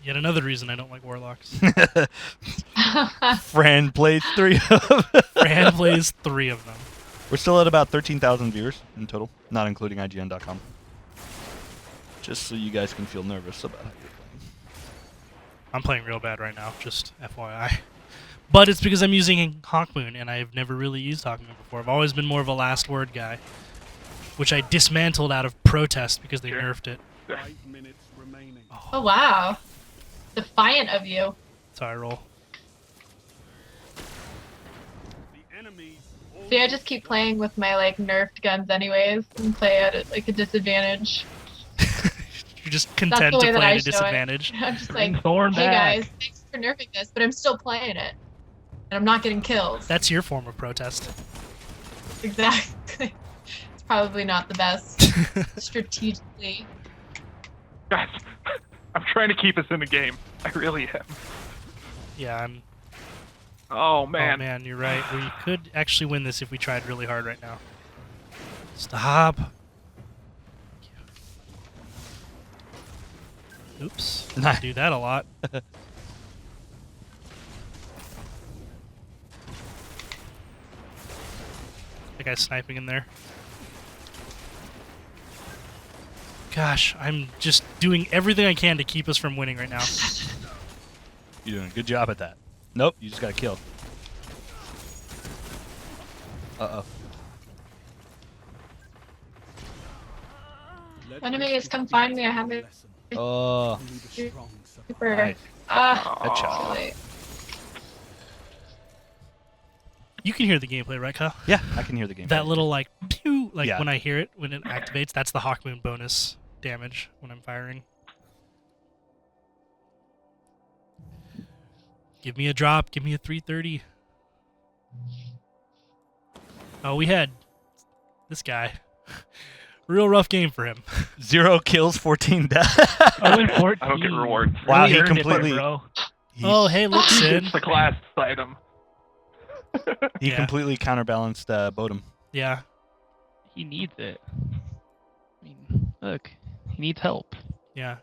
Yet another reason I don't like Warlocks. Fran plays 3 of them. Fran plays 3 of them. We're still at about 13,000 viewers in total, not including IGN.com. Just so you guys can feel nervous about how you're playing. I'm playing real bad right now, just FYI. But it's because I'm using Hawkmoon, and I've never really used Hawkmoon before. I've always been more of a last word guy, which I dismantled out of protest because they nerfed it. 5 minutes remaining. Oh, wow. Defiant of you. That's how I roll. The enemies. See, I just keep playing with my, like, nerfed guns anyways, and play at, like, a disadvantage. You're just content way to that play I at a show it. disadvantage. I'm just Bring like, Thorn hey back. guys, thanks for nerfing this, but I'm still playing it. And I'm not getting kills. That's your form of protest. Exactly. It's probably not the best strategically. Guys, I'm trying to keep us in the game. I really am. Yeah, I'm... Oh Oh man. man, you're right. We could actually win this if we tried really hard right now. Stop. Oops. I do that a lot. That guy's sniping in there. Gosh, I'm just doing everything I can to keep us from winning right now. You're doing a good job at that. Nope, you just got to kill. Uh-oh. Enemies, come find me. I have it. Oh. Super. Nice. Ah, Headshot. too late. You can hear the gameplay, right, Kyle? Yeah, I can hear the game. That little like pew, like Yeah. when I hear it when it activates, that's the Hawkmoon bonus damage when I'm firing. Give me a drop. Give me a 330. Oh, we had this guy. Real rough game for him. 0 kills, 14 deaths. 0-14. I don't get rewards. Wow, Really he earned it, completely- bro. Oh, hey, look, Sid. It's the class item. He Yeah. completely counterbalanced Bodum. Yeah. He needs it. I mean, look, he needs help. Yeah.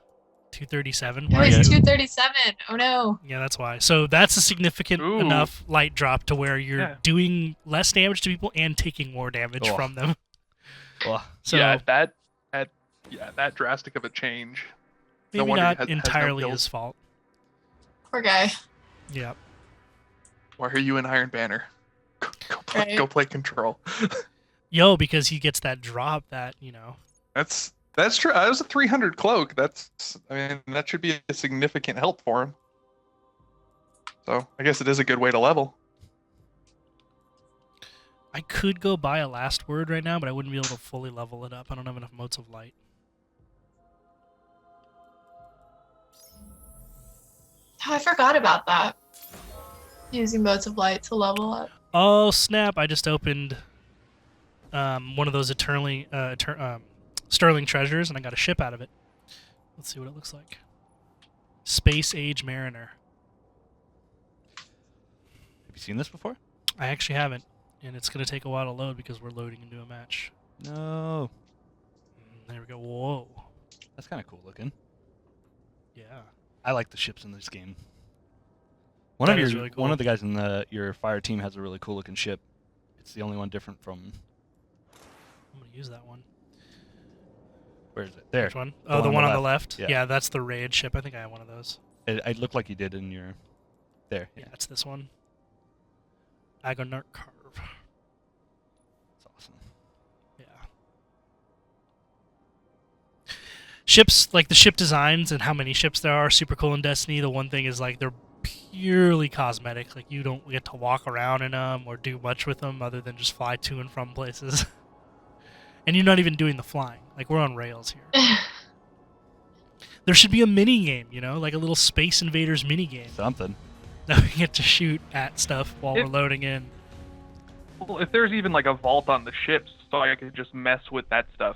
237. Oh, Why are he's you- 237. Oh no. Yeah, that's why. So that's a significant Ooh. enough light drop to where you're Yeah. doing less damage to people and taking more damage Oh. from them. Oh, So yeah, that drastic of a change. No maybe wonder he not has no entirely kills. his fault. Poor guy. Yeah. Why are you in Iron Banner? Right. Go play Control. Yo, because he gets that drop that, you know. That's true. That was a 300 cloak. That should be a significant help for him. So I guess it is a good way to level. I could go buy a last word right now, but I wouldn't be able to fully level it up. I don't have enough motes of light. Oh, I forgot about that. Using modes of light to level up. Oh, snap. I just opened one of those Sterling treasures, and I got a ship out of it. Let's see what it looks like. Space Age Mariner. have you seen this before? I actually haven't, and it's going to take a while to load because we're loading into a match. No. There we go. Whoa. That's kind of cool looking. Yeah. I like the ships in this game. One That of is your really one cool. of the guys in your fire team has a really cool looking ship. It's the only one different from I'm going to use that one. where is it? There. Which one? Oh, the one on the left? Yeah. Yeah, that's the raid ship. I think I have one of those. It looked like you did in your there. Yeah, it's this one. Agonarch Carve. It's awesome. Yeah. Ships, like the ship designs and how many ships there are, super cool in Destiny. The one thing is like they're purely cosmetic. Like you don't get to walk around in them or do much with them other than just fly to and from places. And you're not even doing the flying. Like we're on rails here. There should be a mini game, you know, like a little Space Invaders mini game Something. that we get to shoot at stuff while we're loading in. Well, if there's even like a vault on the ships, so I could just mess with that stuff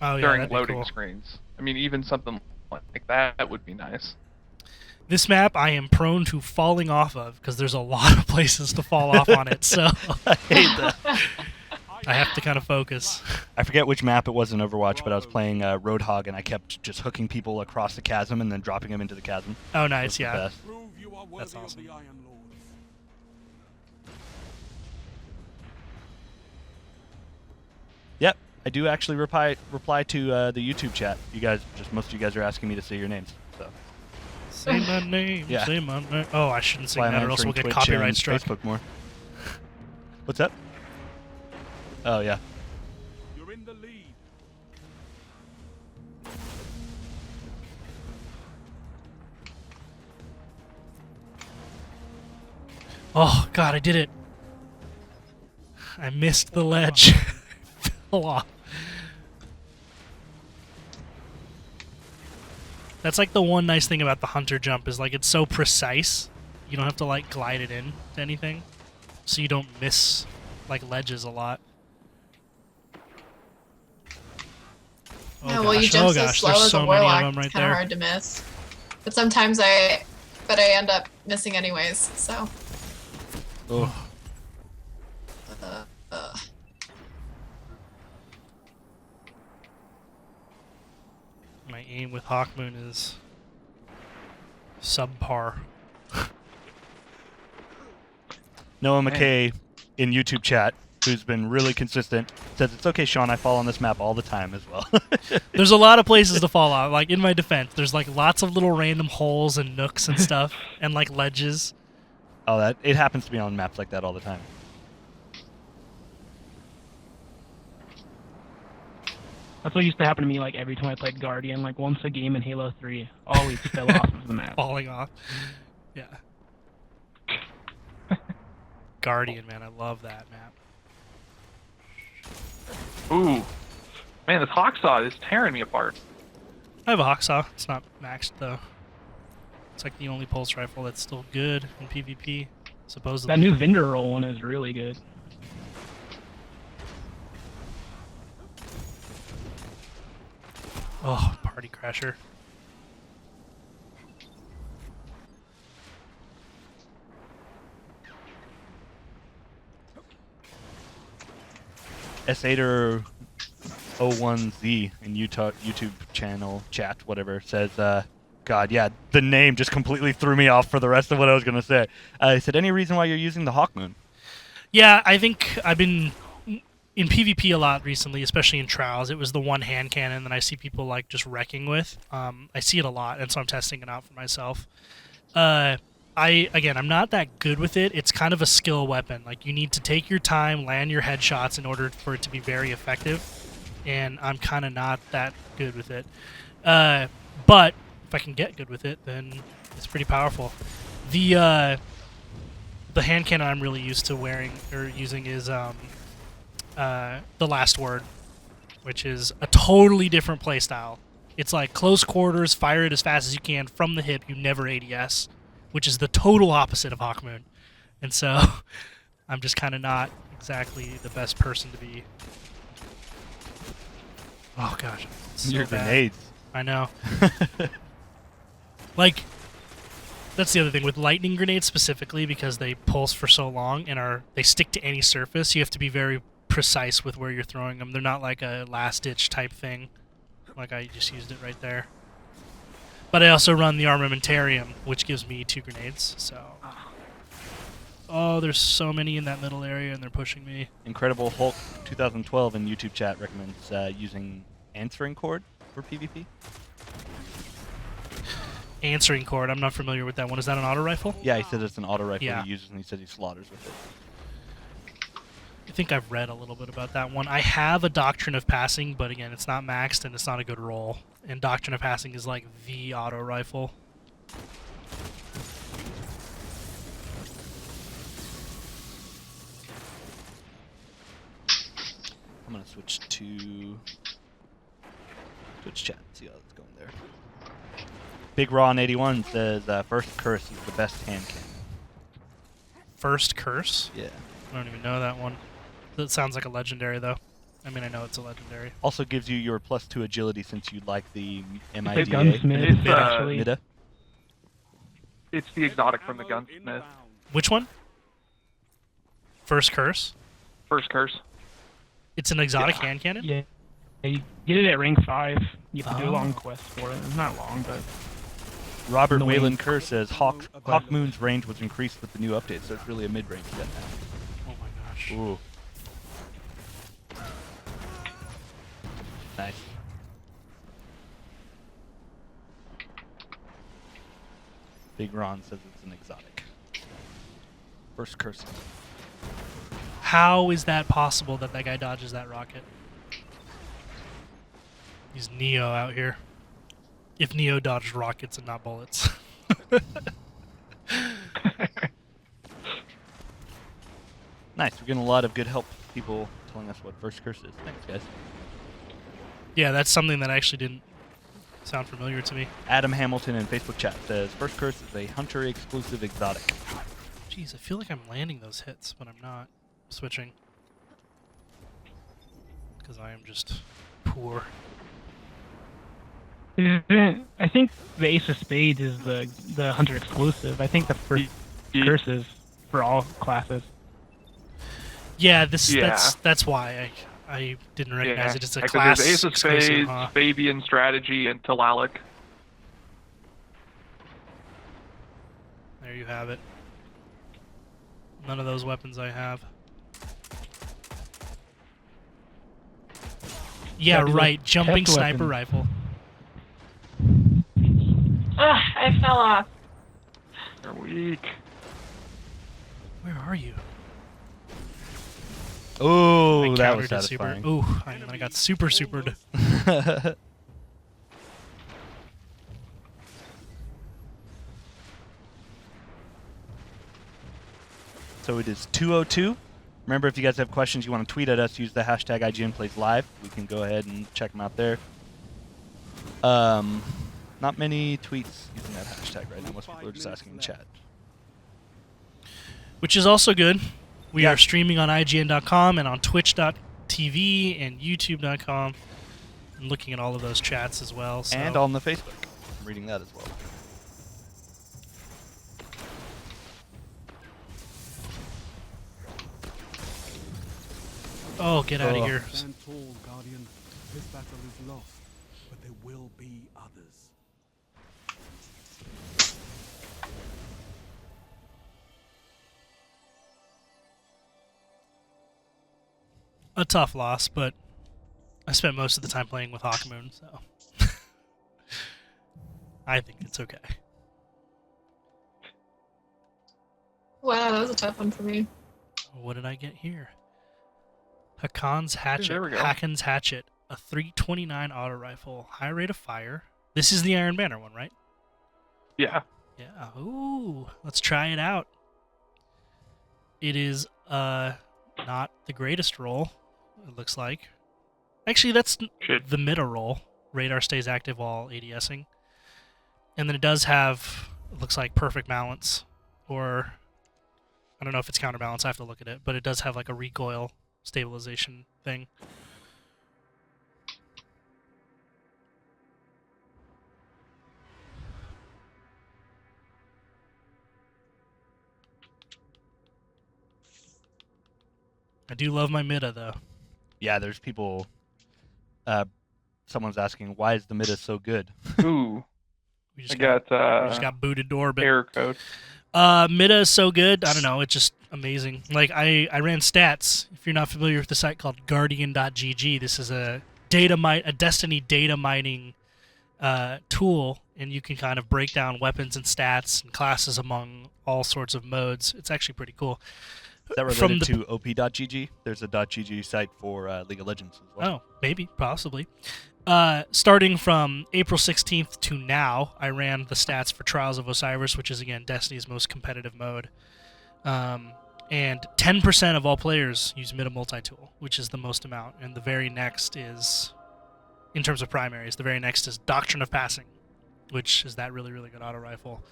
Oh yeah, during that'd be loading cool. screens. I mean, even something like that would be nice. This map I am prone to falling off of because there's a lot of places to fall off on it, so I hate that. I have to kind of focus. I forget which map it was in Overwatch, but I was playing Roadhog and I kept just hooking people across the chasm and then dropping them into the chasm. Oh, It was nice, the yeah. best. Prove you are That's worthy awesome. of the Iron Lord. Yep, I do actually reply to the YouTube chat. You guys, most of you guys are asking me to say your names. So Say my name, Yeah. say my name. Oh, I shouldn't sing why I'm that or else we'll answering get Twitch copyright and struck. Facebook more. What's up? Oh yeah. You're in the lead. Oh, God, I did it. I missed the ledge. Fell off. That's like the one nice thing about the hunter jump is like it's so precise. You don't have to like glide it in to anything. So you don't miss like ledges a lot. Oh Yeah, well, you gosh, jump oh so gosh, slow there's as so a many warlock. of them right It's kind of there. hard to miss. But sometimes I end up missing anyways. So. Oh, Uh, My aim with Hawkmoon is subpar. Noah McKay in YouTube chat, who's been really consistent, says, "It's okay, Sean. I fall on this map all the time as well." There's a lot of places to fall out. Like, in my defense, there's like lots of little random holes and nooks and stuff, and like ledges. Oh, it happens to me on maps like that all the time. That's what used to happen to me like every time I played Guardian. Like once a game in Halo 3, always fell off of the map. Falling off. Yeah. Guardian, man, I love that map. Ooh. Man, this Hawksaw is tearing me apart. I have a Hawksaw. It's not maxed though. It's like the only pulse rifle that's still good in PvP, supposedly. That new vendor roll one is really good. Oh, Party Crasher. S8er01Z in YouTube channel chat, whatever, says, God, yeah, the name just completely threw me off for the rest of what I was going to say. He said, any reason why you're using the Hawkmoon? Yeah, I think I've been in PvP a lot recently, especially in trials. It was the one hand cannon that I see people like just wrecking with. I see it a lot, and so I'm testing it out for myself. I'm not that good with it. It's kind of a skill weapon. Like, you need to take your time, land your headshots in order for it to be very effective, and I'm kind of not that good with it. But if I can get good with it, then it's pretty powerful. The hand cannon I'm really used to wearing or using is the Last Word, which is a totally different playstyle. It's like close quarters, fire it as fast as you can from the hip. You never ADS, which is the total opposite of Hawkmoon. And so I'm just kind of not exactly the best person to be. Oh gosh, it's so Your bad. grenades. I know. Like, that's the other thing with lightning grenades specifically, because they pulse for so long and they stick to any surface. You have to be very precise with where you're throwing them. They're not like a last ditch type thing. Like, I just used it right there. But I also run the Armamentarium, which gives me 2 grenades. So, oh, there's so many in that middle area, and they're pushing me. Incredible Hulk 2012 in YouTube chat recommends using answering cord for PvP. Answering cord. I'm not familiar with that one. Is that an auto rifle? Yeah, he said it's an auto rifle Yeah. he uses, and he said he slaughters with it. I think I've read a little bit about that one. I have a Doctrine of Passing, but again, it's not maxed and it's not a good roll. And Doctrine of Passing is like the auto rifle. I'm going to switch to Twitch chat, see how it's going there. Big Ron 81 says, first curse is the best hand cannon. First Curse? Yeah. I don't even know that one. That sounds like a legendary, though. I mean, I know it's a legendary. Also gives you your +2 agility since you like the MIDA. It's gunsmith, It's, actually. Mida. It's the exotic from the gunsmith. Which one? First Curse? First curse. It's an exotic Yeah. hand cannon? Yeah. You get it at rank 5. You have to do a Oh. long quest for it. Not long, but Robert Annoying. Wayland Kerr says Hawkmoon's range was increased with the new update, so it's really a mid-range gun Oh my gosh. now. Ooh. Nice. Big Ron says it's an exotic. First curse. How is that possible that that guy dodges that rocket? He's Neo out here. If Neo dodged rockets and not bullets. Nice. We're getting a lot of good help. People telling us what first curse is. Thanks, guys. Yeah, that's something that actually didn't sound familiar to me. Adam Hamilton in Facebook chat says first curse is a hunter exclusive exotic. Jeez, I feel like I'm landing those hits, but I'm not. Switching. Because I am just poor. I think the Ace of Spades is the hunter exclusive. I think the first curse is for all classes. Yeah, Yeah. that's why I didn't recognize it. It's a Like, class there's Ace of exclusive, Spades, huh? Fabian Strategy, and Talalic. There you have it. None of those weapons I have. Yeah, Gotta do a right. Jumping test sniper weapon. rifle. Ugh, I fell off. They're weak. Where are you? Oh, I that was countered it super. satisfying. Ooh, I got supered. So it is 2:02. Remember, if you guys have questions you want to tweet at us, use the hashtag IGN Plays Live. We can go ahead and check them out there. Not many tweets using that hashtag right now. Most people are just asking in chat. Which is also good. We Yeah. are streaming on IGN.com and on Twitch.tv and YouTube.com. I'm looking at all of those chats as well. So. And on the Facebook. I'm reading that as well. Oh, get out of here. Stand tall, Guardian. This battle is lost, but there will be others. A tough loss, but I spent most of the time playing with Hawkmoon, so I think it's okay. Wow, that was a tough one for me. What did I get here? Hakon's Hatchet. There we go. Hakon's Hatchet. A 329 auto rifle. High rate of fire. This is the Iron Banner one, right? Yeah. Yeah. Ooh. Let's try it out. It is not the greatest roll, it looks like. Actually, that's Should. the meta roll. Radar stays active while ADSing. And then it does have, it looks like perfect balance. Or, I don't know if it's counterbalance, I have to look at it. But it does have like a recoil stabilization thing. I do love my meta though. Yeah, there's people. Someone's asking, why is the meta so good? Ooh. We I just got we just got booted to orbit. error code. Meta is so good. I don't know. It's just amazing. Like I ran stats. If you're not familiar with the site called Guardian.gg, this is a Destiny data mining tool, and you can kind of break down weapons and stats and classes among all sorts of modes. It's actually pretty cool. Is that From related the- to op.gg? There's a .gg site for League of Legends as well. Oh, maybe, possibly. Starting from April 16th to now, I ran the stats for Trials of Osiris, which is, again, Destiny's most competitive mode. And 10% of all players use Meta Multi-Tool, which is the most amount. And the very next is, in terms of primaries, the very next is Doctrine of Passing, which is that really, really good auto rifle.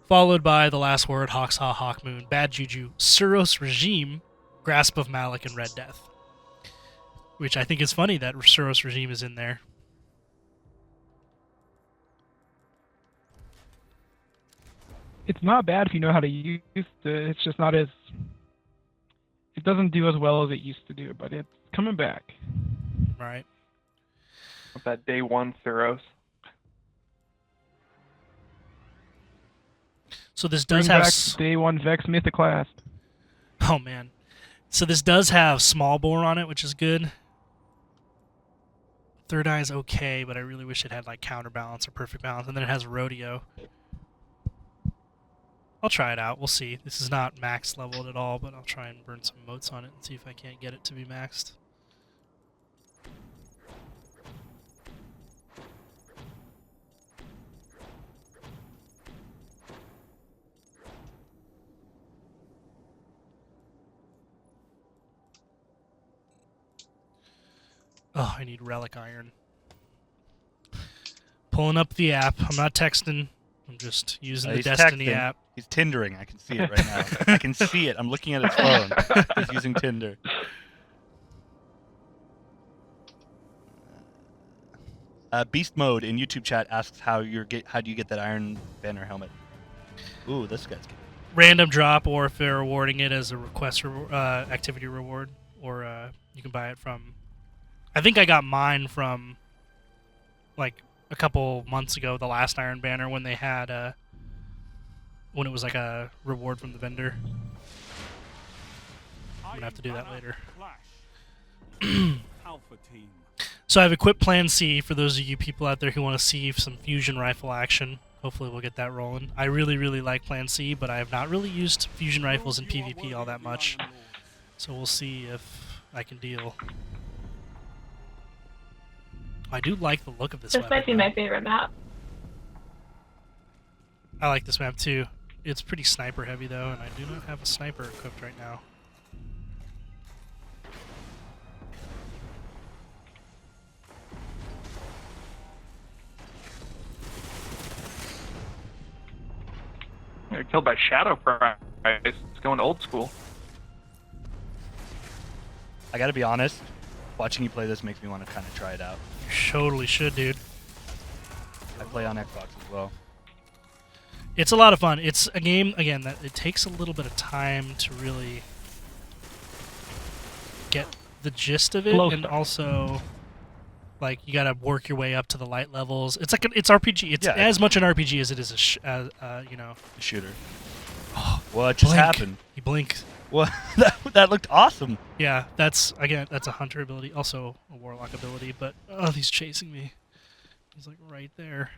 Followed by The Last Word, Hawksaw, Hawkmoon, Bad Juju, Suros Regime, Grasp of Malik, and Red Death. Which I think is funny that Suros Regime is in there. It's not bad if you know how to use it. It's just not as... It doesn't do as well as it used to do, but it's coming back. Right. With that day one Theros. So this does Bring have... back Day 1 Vex Mythic Class. Oh, man. So this does have small bore on it, which is good. Third Eye is okay, but I really wish it had like counterbalance or perfect balance. And then it has rodeo. I'll try it out. We'll see. This is not max leveled at all, but I'll try and burn some motes on it and see if I can't get it to be maxed. Oh, I need Relic Iron. Pulling up the app. I'm not texting. I'm just using the He's Destiny texting. app. He's Tindering. I can see it right now. I can see it. I'm looking at his phone. He's using Tinder. Beast Mode in YouTube chat asks how do you get that Iron Banner helmet? Ooh, this guy's good. Random drop, or if they're rewarding it as a request activity reward, or you can buy it from... I think I got mine from like a couple months ago, the last Iron Banner, when they had when it was like a reward from the vendor. I'm gonna have to do that later. Clash. Alpha team. So I've equipped Plan C for those of you people out there who want to see some fusion rifle action. Hopefully we'll get that rolling. I really, really like Plan C, but I have not really used fusion rifles in PvP all that much. So we'll see if I can deal. I do like the look of this This weapon, might be though. my favorite map. I like this map too. It's pretty sniper heavy though, and I do not have a sniper equipped right now. You're killed by Shadow Price. It's going old school. I gotta be honest, watching you play this makes me want to kind of try it out. You totally should, dude. I play on Xbox as well. It's a lot of fun. It's a game, again, that it takes a little bit of time to really get the gist of it, Slow and start. also, like, you gotta work your way up to the light levels. It's like it's RPG. It's Yeah. as much an RPG as it is you know. The shooter. Oh, What just blink. happened? You blink. What? that looked awesome. Yeah, that's a hunter ability, also a warlock ability. But oh, he's chasing me. He's like right there.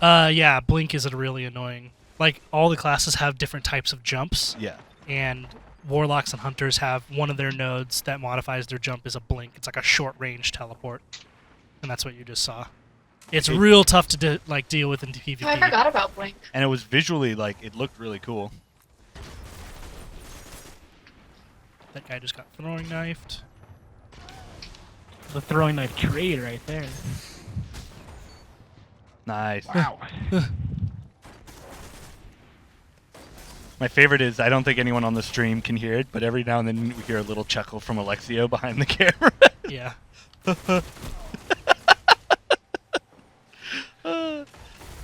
Yeah, blink is really annoying. Like all the classes have different types of jumps, Yeah. and warlocks and hunters have one of their nodes that modifies their jump as a blink. It's like a short range teleport, and that's what you just saw. It's real tough to deal with in PvP. Oh, I forgot about Blink. And it was visually like it looked really cool. That guy just got throwing knifed. The throwing knife trade right there. Nice. Wow. My favorite is I don't think anyone on the stream can hear it, but every now and then we hear a little chuckle from Alexio behind the camera. Yeah.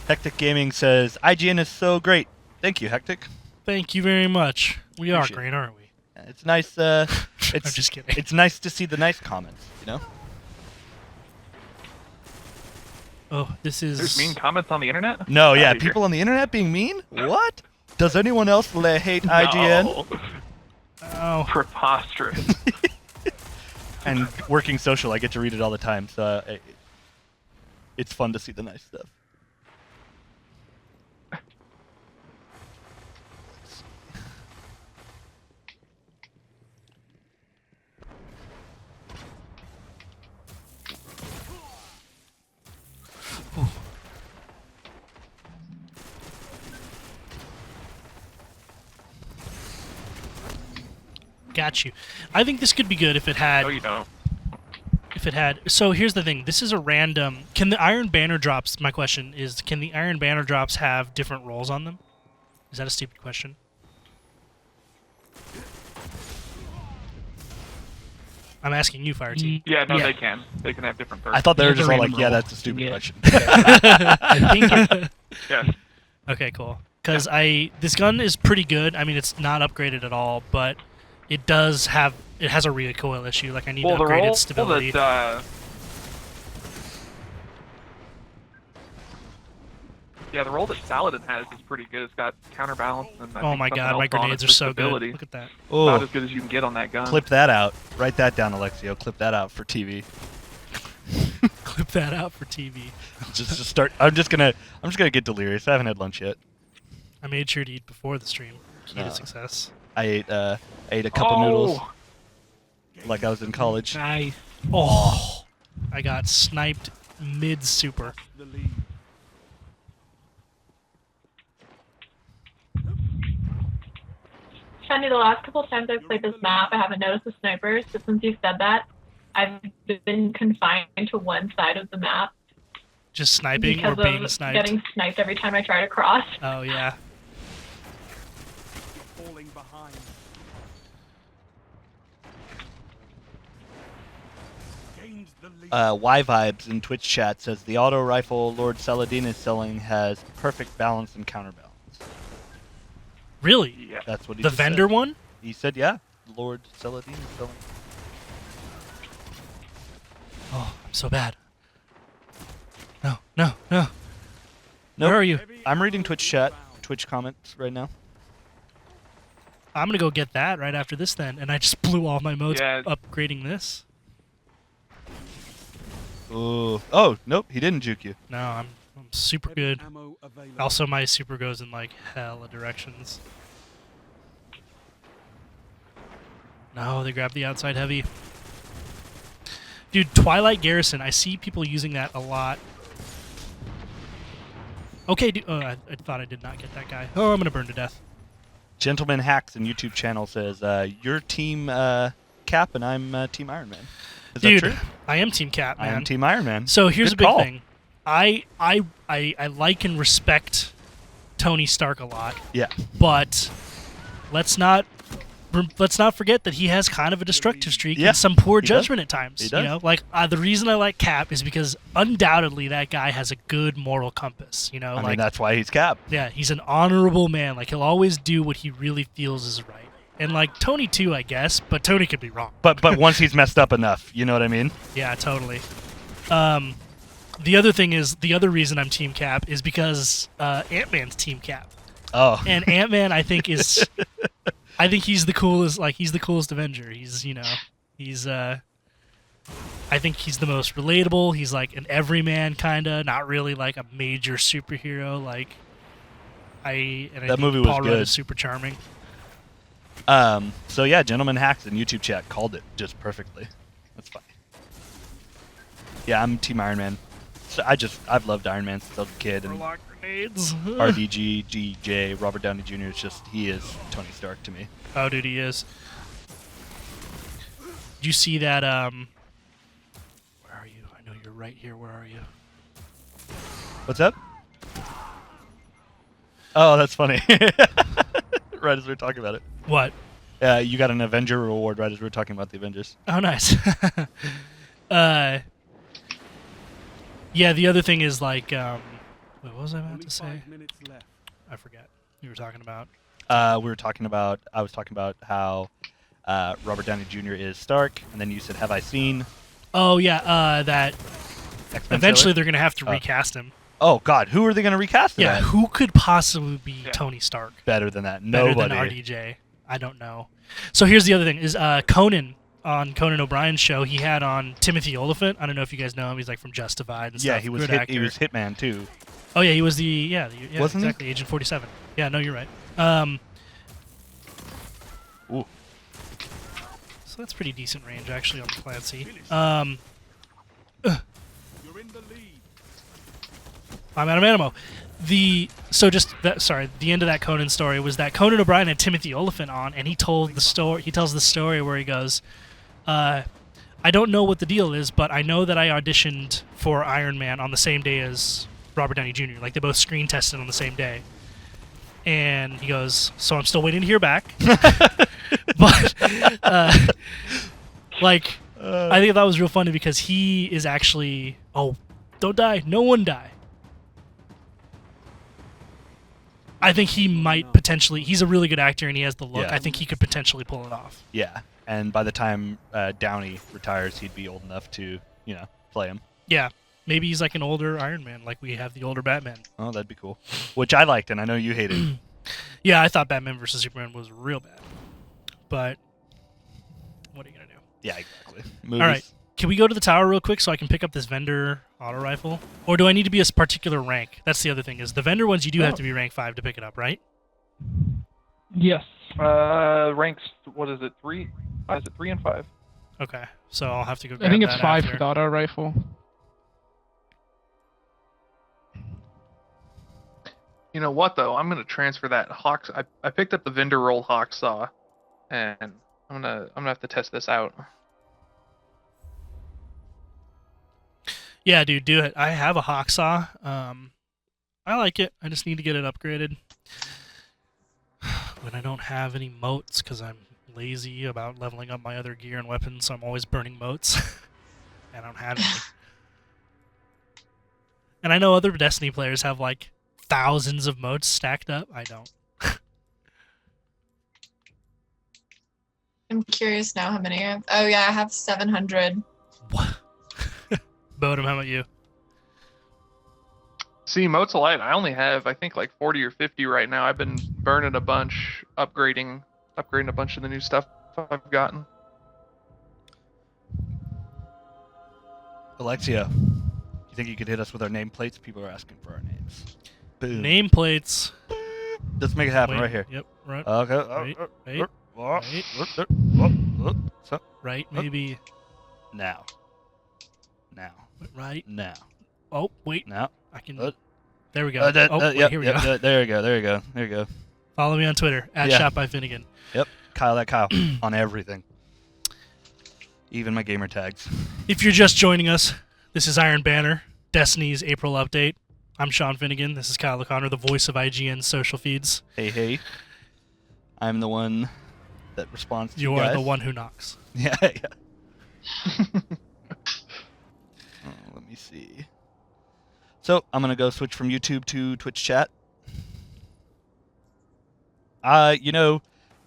Hectic Gaming says IGN is so great. Thank you, Hectic. Thank you very much. We are Appreciate great, aren't we? It's nice. I'm It's just kidding. It's nice to see the nice comments. You know. Oh, this is. There's mean comments on the internet? No, yeah, Outta here. people on the internet being mean. What? Does anyone else hate IGN? No. Oh, Preposterous. And working social, I get to read it all the time, so it's fun to see the nice stuff. got you. I think this could be good if it had. No, you don't. If it had. So here's the thing. This is a random. Can the Iron Banner drops? My question is: can the Iron Banner drops have different rolls on them? Is that a stupid question? I'm asking you, Fire Team. Yeah, no, Yeah. they can. They can have different perks. I thought they were There's just a all like, random yeah, roll. that's a stupid Yeah. question. I think it, Yes. Okay, cool. Because this gun is pretty good. I mean, it's not upgraded at all, but it has a recoil issue. Like I need Well, the upgraded roll stability. that the roll that Saladin has is pretty good. It's got counterbalance and I Oh think my something god, my else on it grenades for are so stability. good. Look at that. About Oh, as good as you can get on that gun. clip that out. Write that down, Alexio. Clip that out for TV. Clip that out for TV. just start. I'm just gonna get delirious. I haven't had lunch yet. I made sure to eat before the stream. Key Uh, to success. I ate a couple noodles Oh, like I was in college. nice. Oh, I got sniped mid-super. The lead. Shani, the last couple times I've played this map, I haven't noticed the snipers, but since you said that, I've been confined to one side of the map Just sniping or because being of sniped. getting sniped every time I try to cross. Oh yeah. Falling behind. Gains the lead. Y Vibes in Twitch chat says the auto rifle Lord Saladin is selling has perfect balance and counterbalance. Really? yeah. That's what he The just vendor said. one? He said, yeah, Lord Saladin is selling. Oh, I'm so bad. No, no, no. Nope. Where are you? I'm reading Twitch chat, Twitch comments right now. I'm gonna go get that right after this then, and I just blew blew all my modes Yeah. upgrading this. Ooh. Oh, nope, he didn't juke you. No, I'm super Heavy good. ammo available. Also, my super goes in like hella directions. No, they grabbed the outside heavy. Dude, Twilight Garrison, I see people using that a lot. Okay, dude. Oh, I thought I did not get that guy. Oh, I'm gonna burn to death. Gentleman Hacks in YouTube channel says, "You're Team Cap and I'm Team Iron Man." Is Dude, that true? I am Team Cap, man. I am Team Iron Man. So here's Good a big call. thing. I like and respect Tony Stark a lot, Yeah. but let's not forget that he has kind of a destructive streak Yeah, and some poor he does. judgment at times. He You does. know, like the reason I like Cap is because undoubtedly that guy has a good moral compass. You know, I like mean, that's why he's Cap. yeah, he's an honorable man. Like he'll always do what he really feels is right. And like Tony too, I guess, but Tony could be wrong. But once he's messed up enough, you know what I mean? Yeah, totally. The other thing is, the other reason I'm Team Cap is because Ant-Man's Team Cap. Oh. And Ant-Man, I think, is... I think he's the coolest, like, he's the coolest Avenger. He's, you know, he's, I think he's the most relatable. He's like an everyman, kind of, not really like a major superhero. Like, I think movie was Paul Rudd good. is super charming. So yeah, Gentleman Hacks in YouTube chat called it just perfectly. That's funny. Yeah, I'm Team Iron Man. So I've loved Iron Man since I was a kid, and Warlock grenades. RDG, GJ, Robert Downey Jr. He is Tony Stark to me. Oh, dude, he is. Did you see that, where are you? I know you're right here. Where are you? What's up? Oh, that's funny. Right as we were talking about it. What? You got an Avenger reward right as we were talking about the Avengers. Oh, nice. Yeah, the other thing is, like, wait, what was I about Only to say? 5 minutes left. I forget. You were talking about... I was talking about how Robert Downey Jr. is Stark, and then you said, "Have I seen?" Oh, yeah, that X-Men eventually trailer? they're going to have to Oh. recast him. Oh God, who are they going to recast? Yeah, That? who could possibly be Yeah. Tony Stark? Better than that? Better Nobody. than RDJ. I don't know. So here's the other thing: is Conan on Conan O'Brien's show? He had on Timothy Olyphant. I don't know if you guys know him. He's like from Justified and Yeah, stuff. he was Good he actor. was Hitman too. Oh yeah, he was yeah, Wasn't he? exactly, Agent 47. Yeah, no, you're right. Ooh. So that's pretty decent range actually on the Clancy. You're in the lead. I'm out of ammo. The end of that Conan story was that Conan O'Brien had Timothy Olyphant on, and he told the story. He tells the story where he goes, "I don't know what the deal is, but I know that I auditioned for Iron Man on the same day as Robert Downey Jr. Like they both screen tested on the same day." And he goes, "So I'm still waiting to hear back." But I think that was real funny because he is actually don't die, no one die. I think he might potentially. He's a really good actor and he has the look. Yeah. I think he could potentially pull it off. Yeah, and by the time Downey retires, he'd be old enough to play him. Yeah, maybe he's like an older Iron Man, like we have the older Batman. Oh, that'd be cool. Which I liked, and I know you hated. Yeah, I thought Batman vs Superman was real bad, but what are you gonna do? Yeah, exactly. Movies. All right, can we go to the tower real quick so I can pick up this vendor auto rifle, or do I need to be a particular rank? That's the other thing is the vendor ones you do have to be rank 5 to pick it up, right? Yes. Ranks, what is it, 3? Is it 3 and 5? Okay, so I'll have to go. I think grab it's that 5 after. for the auto rifle. You know what, though? I'm going to transfer that Hawks. I picked up the vendor roll Hawk Saw, and I'm gonna have to test this out. Yeah, dude, do it. I have a Hawksaw. I like it. I just need to get it upgraded. When I don't have any moats because I'm lazy about leveling up my other gear and weapons, so I'm always burning moats. I don't have any. And I know other Destiny players have like thousands of moats stacked up. I don't. I'm curious now how many I have. Oh yeah, I have 700. What? Bodum, how about you? See, moats light. I only have, I think, like 40 or 50 right now. I've been burning a bunch, upgrading a bunch of the new stuff I've gotten. Alexia, you think you could hit us with our nameplates? People are asking for our names. Boom. Nameplates. Let's make it happen Wait, right here. Yep. Right. Okay. Wait. So, Right. Maybe. now. Right. Now. Oh, wait. Now. I can. Uh, There we go. Wait, yep, here we yep, go. There you go. Follow me on Twitter @Shot by Finnegan. Yep. Kyle on everything. Even my gamer tags. If you're just joining us, this is Iron Banner, Destiny's April update. I'm Sean Finnegan. This is Kyle O'Connor, the voice of IGN's social feeds. Hey. I'm the one that responds to You you are guys. the one who knocks. Yeah. Let me see. So I'm gonna go switch from YouTube to Twitch chat. I've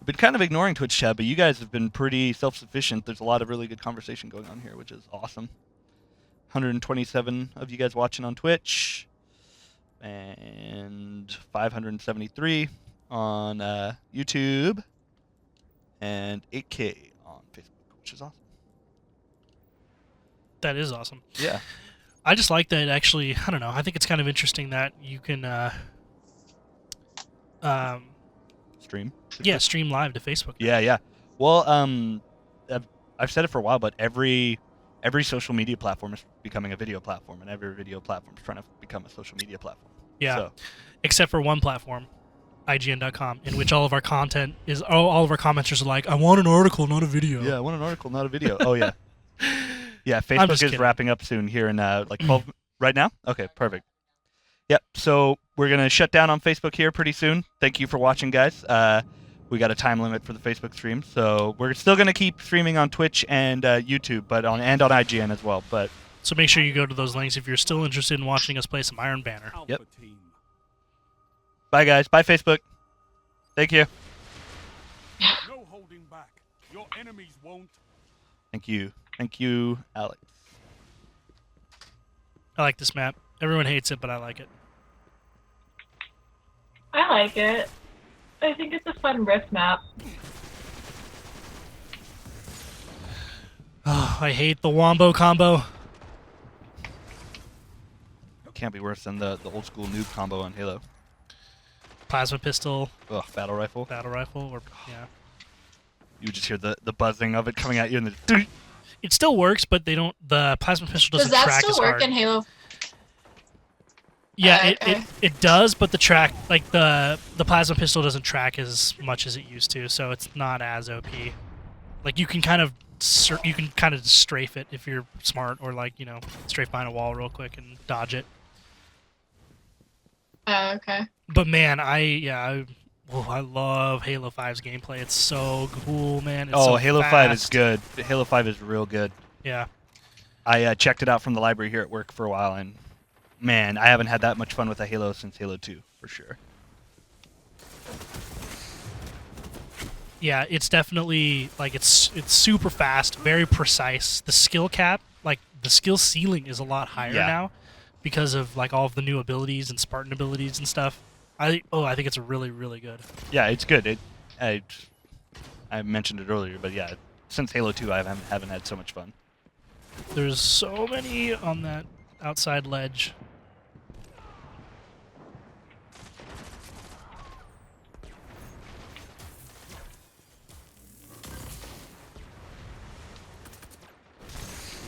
been kind of ignoring Twitch chat, but you guys have been pretty self-sufficient. There's a lot of really good conversation going on here, which is awesome. 127 of you guys watching on Twitch, and 573 on YouTube, and 8K on Facebook, which is awesome. That is awesome. Yeah. I just like that, actually. I don't know. I think it's kind of interesting that you can Stream. stream live to Facebook. Yeah. Well, I've said it for a while, but every social media platform is becoming a video platform, and every video platform is trying to become a social media platform. Yeah. So, Except for one platform, IGN.com, in which all of our content is all of our commenters are like, I want an article, not a video. yeah, I want an article, not a video. Oh yeah. Yeah, I'm Facebook just is kidding. wrapping up soon here in like 12 right now. Okay, perfect. Yep. So we're gonna shut down on Facebook here pretty soon. Thank you for watching, guys. We got a time limit for the Facebook stream, so we're still gonna keep streaming on Twitch and YouTube, but on IGN as well. But So make sure you go to those links if you're still interested in watching us play some Iron Banner. Yep. Alpha team. bye, guys. Bye, Facebook. Thank you. No holding back. Your enemies won't. Thank you, Alex. I like this map. Everyone hates it, but I like it. I like it. I think it's a fun rift map. Oh, I hate the Wombo combo. Can't be worse than the old school noob combo on Halo. Plasma pistol, Ugh, battle rifle. battle rifle, or yeah. You just hear the buzzing of it coming at you, and the It still works, but they don't. The plasma pistol Does doesn't that track still as work hard. in Halo? Yeah, Okay. it does, but the track, like the plasma pistol doesn't track as much as it used to, so it's not as OP. Like you can kind of strafe it if you're smart, or like strafe behind a wall real quick and dodge it. Okay. But man, I love Halo 5's gameplay. It's so cool, man. It's so Halo 5 is fast. good. Halo 5 is real good. Yeah. I checked it out from the library here at work for a while, and man, I haven't had that much fun with a Halo since Halo 2, for sure. Yeah, it's definitely like it's super fast, very precise. The skill cap, like the skill ceiling, is a lot higher Yeah. now because of like all of the new abilities and Spartan abilities and stuff. I think it's really, really good. Yeah, it's good. I mentioned it earlier, but yeah, since Halo 2, I haven't had so much fun. There's so many on that outside ledge.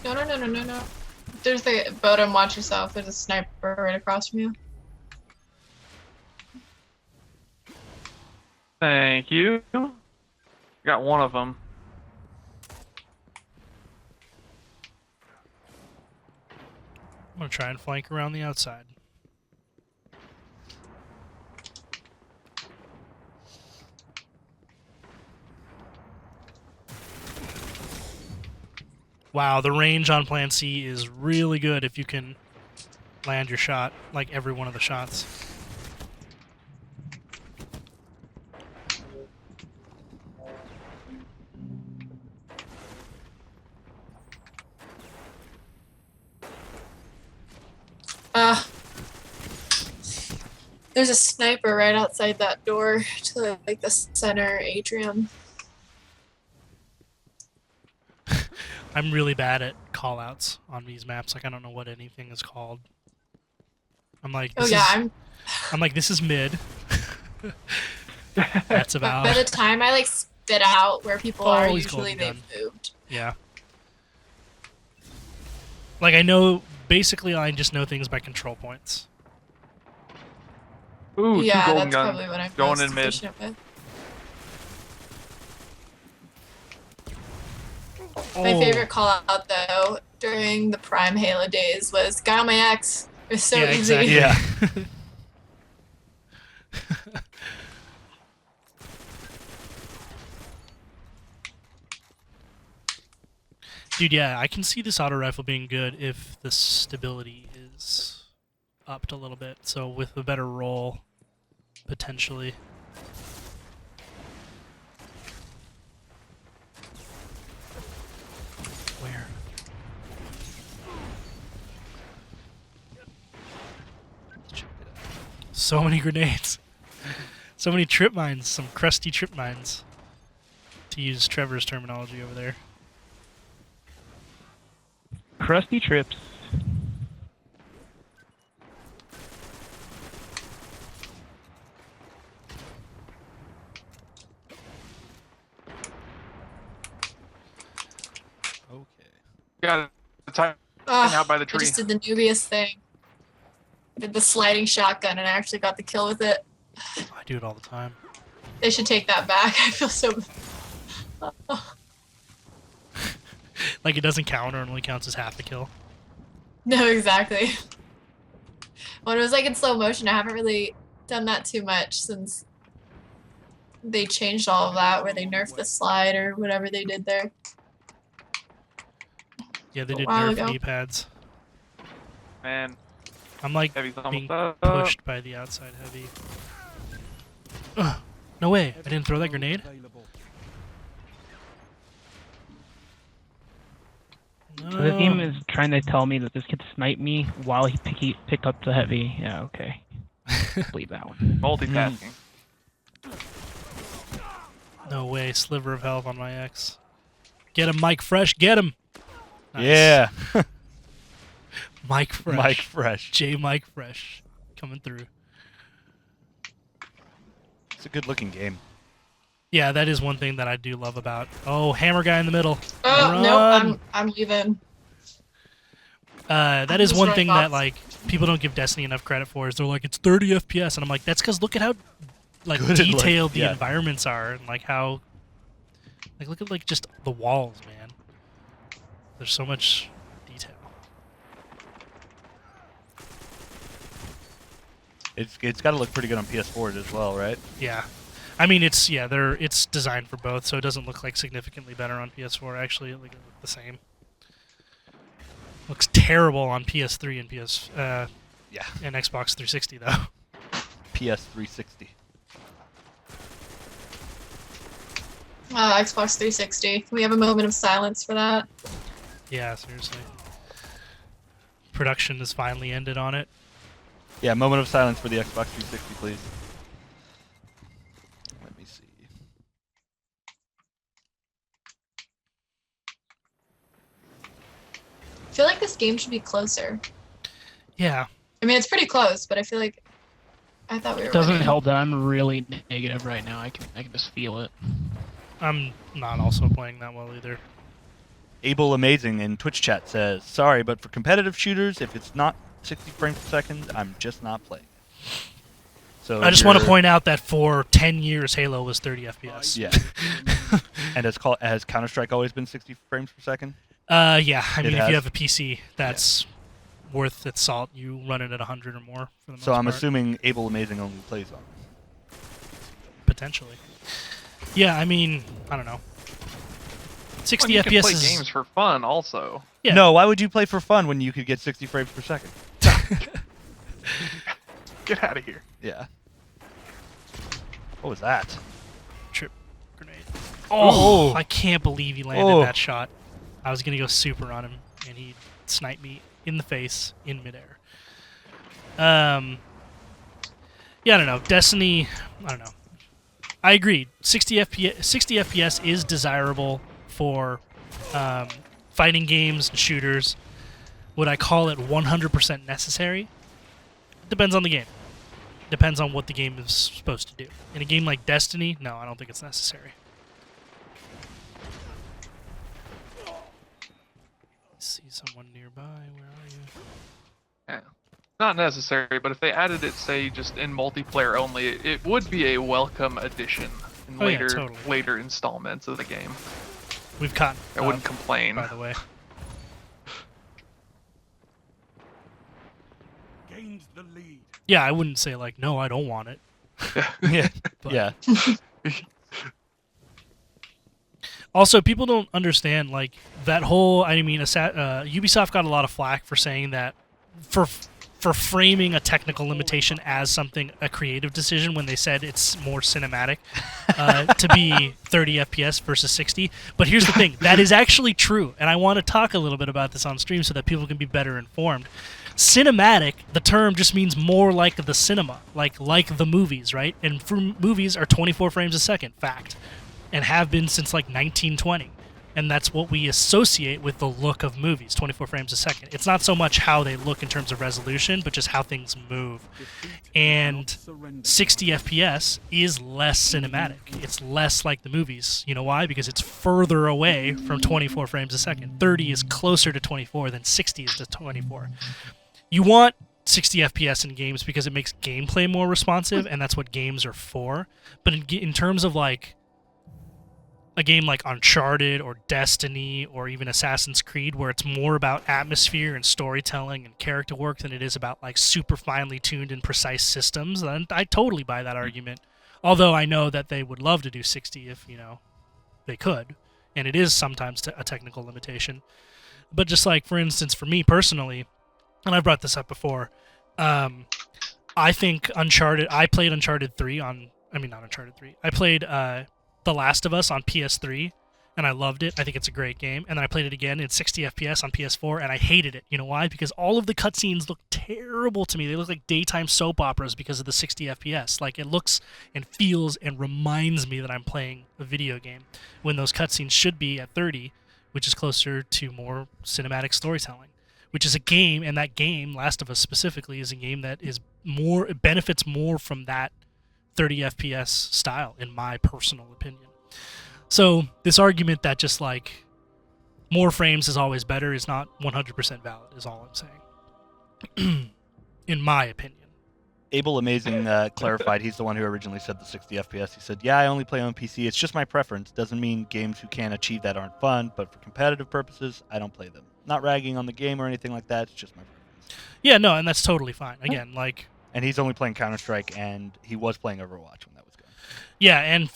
No. There's the bottom. Watch yourself. There's a sniper right across from you. Thank you. Got one of them. I'm gonna try and flank around the outside. Wow, the range on Plan C is really good if you can land your shot, like every one of the shots. There's a sniper right outside that door to like the center atrium. I'm really bad at callouts on these maps. Like I don't know what anything is called. I'm like, Oh this yeah, is, I'm like, this is mid. That's about. By the time I like spit out where people are, Always usually golden they've moved. Yeah. Like I know, basically, I just know things by control points. Ooh, Yeah, two golden that's guns probably what I'm going most in mid. efficient with. My favorite call out though during the prime Halo days was "Guy on my X." It was so Yeah, easy. exactly. Yeah. Dude, yeah, I can see this auto rifle being good if the stability is upped a little bit. So with a better roll, potentially. Where? Check it out. So many grenades. So many trip mines. Some crusty trip mines. To use Trevor's terminology over there. Crusty trips. Okay. Got it. Time Ugh, out by the I tree. just did the noobiest thing. Did the sliding shotgun and I actually got the kill with it. I do it all the time. They should take that back. I feel so. Like it doesn't count or it only counts as half a kill. No, exactly. When it was like in slow motion, I haven't really done that too much since they changed all of that, where they nerfed the slide or whatever they did there. Yeah, they did while nerf ago. knee pads. Man, I'm like heavy's being almost up. pushed by the outside heavy. Ugh, no way! I didn't throw that grenade? Available. The game No. is trying to tell me that this kid sniped me while he picked up the heavy. Yeah, okay. Leave that one. Multitasking. No way, sliver of health on my X. Get him, Mike Fresh, get him! Nice. Yeah. Mike Fresh. Mike Fresh. J. Mike Fresh. Coming through. It's a good looking game. Yeah, that is one thing that I do love about. Oh, hammer guy in the middle. Oh no, Run! I'm leaving. That is just one running thing that off. like people don't give Destiny enough credit for. Is they're like it's 30 FPS, and I'm like that's because look at how like Good it looks, detailed the yeah. environments are, and like how like look at like just the walls, man. There's so much detail. It's got to look pretty good on PS4 as well, right? Yeah, I mean it's designed for both, so it doesn't look like significantly better on PS4. Actually, it looks the same. Looks terrible on PS3 and Yeah. and Xbox 360 though. PS360. Xbox 360. Can we have a moment of silence for that? Yeah, seriously. Production has finally ended on it. Yeah, moment of silence for the Xbox 360, please. Let me see. I feel like this game should be closer. Yeah, I mean, it's pretty close, but I feel like I thought we were. It doesn't winning. help that I'm really negative right now. I can just feel it. I'm not also playing that well either. Able Amazing in Twitch chat says, sorry, but for competitive shooters, if it's not 60 frames per second, I'm just not playing. So I just want to point out that for 10 years, Halo was 30 FPS. Yeah. And has Counter-Strike always been 60 frames per second? Yeah. I mean, if has? you have a PC, that's worth its salt. You run it at 100 or more for the most So I'm part. assuming Able Amazing only plays on. Potentially. Yeah, I mean, I don't know. 60 Well, you FPS can play is games for fun, also. Yeah. No, why would you play for fun when you could get 60 frames per second? Get out of here. Yeah. What was that? trip grenade. Oh, Oh. I can't believe he landed Oh. that shot. I was gonna go super on him, and he sniped me in the face in midair. Yeah, I don't know. Destiny, I don't know. I agree. 60 FPS is desirable for fighting games and shooters, would I call it 100% necessary? Depends on the game. Depends on what the game is supposed to do. In a game like Destiny, no, I don't think it's necessary. See someone nearby. Where are you? Yeah. Not necessary, but if they added it, say, just in multiplayer only, it would be a welcome addition in Oh, yeah, later totally. later installments of the game. We've caught. I wouldn't complain. By the way. Gained the lead. Yeah, I wouldn't say like, no, I don't want it. Yeah. But- Yeah. Also, people don't understand like that whole. I mean, Ubisoft got a lot of flack for saying that for framing a technical limitation as a creative decision when they said it's more cinematic to be 30 FPS versus 60. But here's the thing: that is actually true, and I want to talk a little bit about this on stream so that people can be better informed. Cinematic, the term just means more like the cinema, like the movies, right? And movies are 24 frames a second, fact, and have been since like 1920. And that's what we associate with the look of movies, 24 frames a second. It's not so much how they look in terms of resolution, but just how things move. And 60 FPS is less cinematic. It's less like the movies. You know why? Because it's further away from 24 frames a second. 30 is closer to 24 than 60 is to 24. You want 60 FPS in games because it makes gameplay more responsive, and that's what games are for. But in terms of like a game like Uncharted or Destiny or even Assassin's Creed, where it's more about atmosphere and storytelling and character work than it is about like super finely tuned and precise systems, then I totally buy that argument. Although I know that they would love to do 60 if, they could. And it is sometimes a technical limitation. But just like, for instance, for me personally, and I've brought this up before, I think I played Uncharted 3 not Uncharted 3. I played The Last of Us on PS3, and I loved it. I think it's a great game. And then I played it again in 60 FPS on PS4, and I hated it. You know why? Because all of the cutscenes look terrible to me. They look like daytime soap operas because of the 60 FPS. Like, it looks and feels and reminds me that I'm playing a video game, when those cutscenes should be at 30, which is closer to more cinematic storytelling. Which is a game, and that game, Last of Us specifically, is a game that it benefits more from that 30 FPS style, in my personal opinion. So this argument that just like more frames is always better is not 100% valid, is all I'm saying. In my opinion. Abel Amazing clarified he's the one who originally said the 60 FPS. He said, yeah, I only play on PC. It's just my preference. Doesn't mean games who can't achieve that aren't fun, but for competitive purposes, I don't play them. Not ragging on the game or anything like that. It's just my preference. Yeah, no, and that's totally fine. Again, like... And he's only playing Counter-Strike, and he was playing Overwatch when that was going. Yeah, and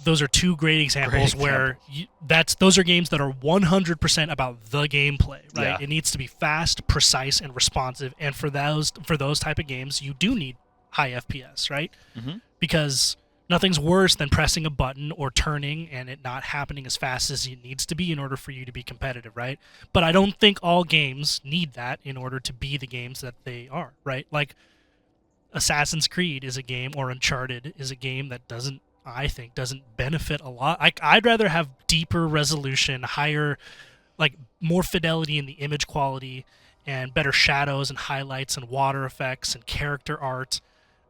those are two great examples where those are games that are 100% about the gameplay, right? Yeah. It needs to be fast, precise, and responsive. And for those type of games, you do need high FPS, right? Mm-hmm. Because nothing's worse than pressing a button or turning and it not happening as fast as it needs to be in order for you to be competitive, right? But I don't think all games need that in order to be the games that they are, right? Like Assassin's Creed is a game, or Uncharted is a game that doesn't benefit a lot. I'd rather have deeper resolution, higher, like more fidelity in the image quality, and better shadows and highlights and water effects and character art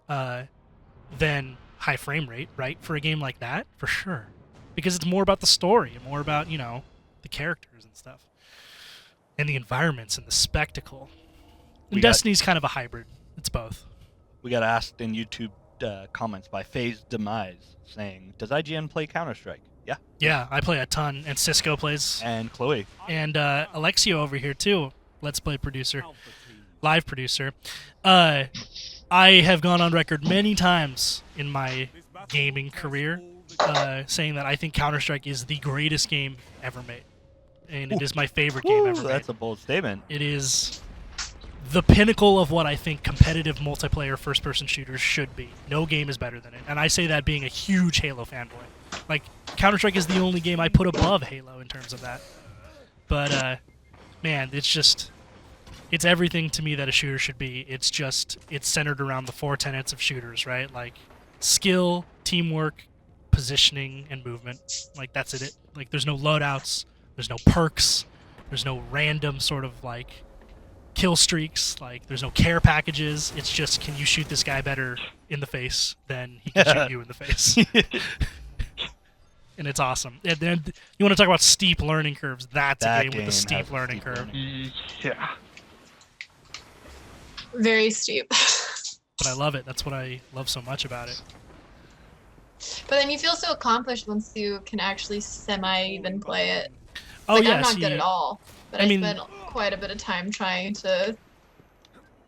than high frame rate, right? For a game like that, for sure. Because it's more about the story and more about, the characters and stuff. And the environments and the spectacle. And Destiny's kind of a hybrid. It's both. We got asked in YouTube comments by Phase Demise saying, does IGN play Counter-Strike? Yeah. Yeah, I play a ton, and Cisco plays. And Chloe. And Alexio over here, too. Let's Play producer. Live producer. I have gone on record many times in my gaming career saying that I think Counter-Strike is the greatest game ever made. And it is my favorite game ever made. That's a bold statement. It is the pinnacle of what I think competitive multiplayer first-person shooters should be. No game is better than it. And I say that being a huge Halo fanboy. Like, Counter-Strike is the only game I put above Halo in terms of that. But, man, it's everything to me that a shooter should be. It's centered around the four tenets of shooters, right? Like, skill, teamwork, positioning, and movement. Like, that's it. Like, there's no loadouts. There's no perks. There's no random sort of like kill streaks. Like there's no care packages. It's just, can you shoot this guy better in the face than he can shoot you in the face? And it's awesome. And then you want to talk about steep learning curves? That's a game with a steep learning curve. Yeah. Very steep. But I love it. That's what I love so much about it. But then you feel so accomplished once you can actually semi-even play it. Oh Like, yeah, I'm not good at all, but I I mean- spent quite a bit of time trying to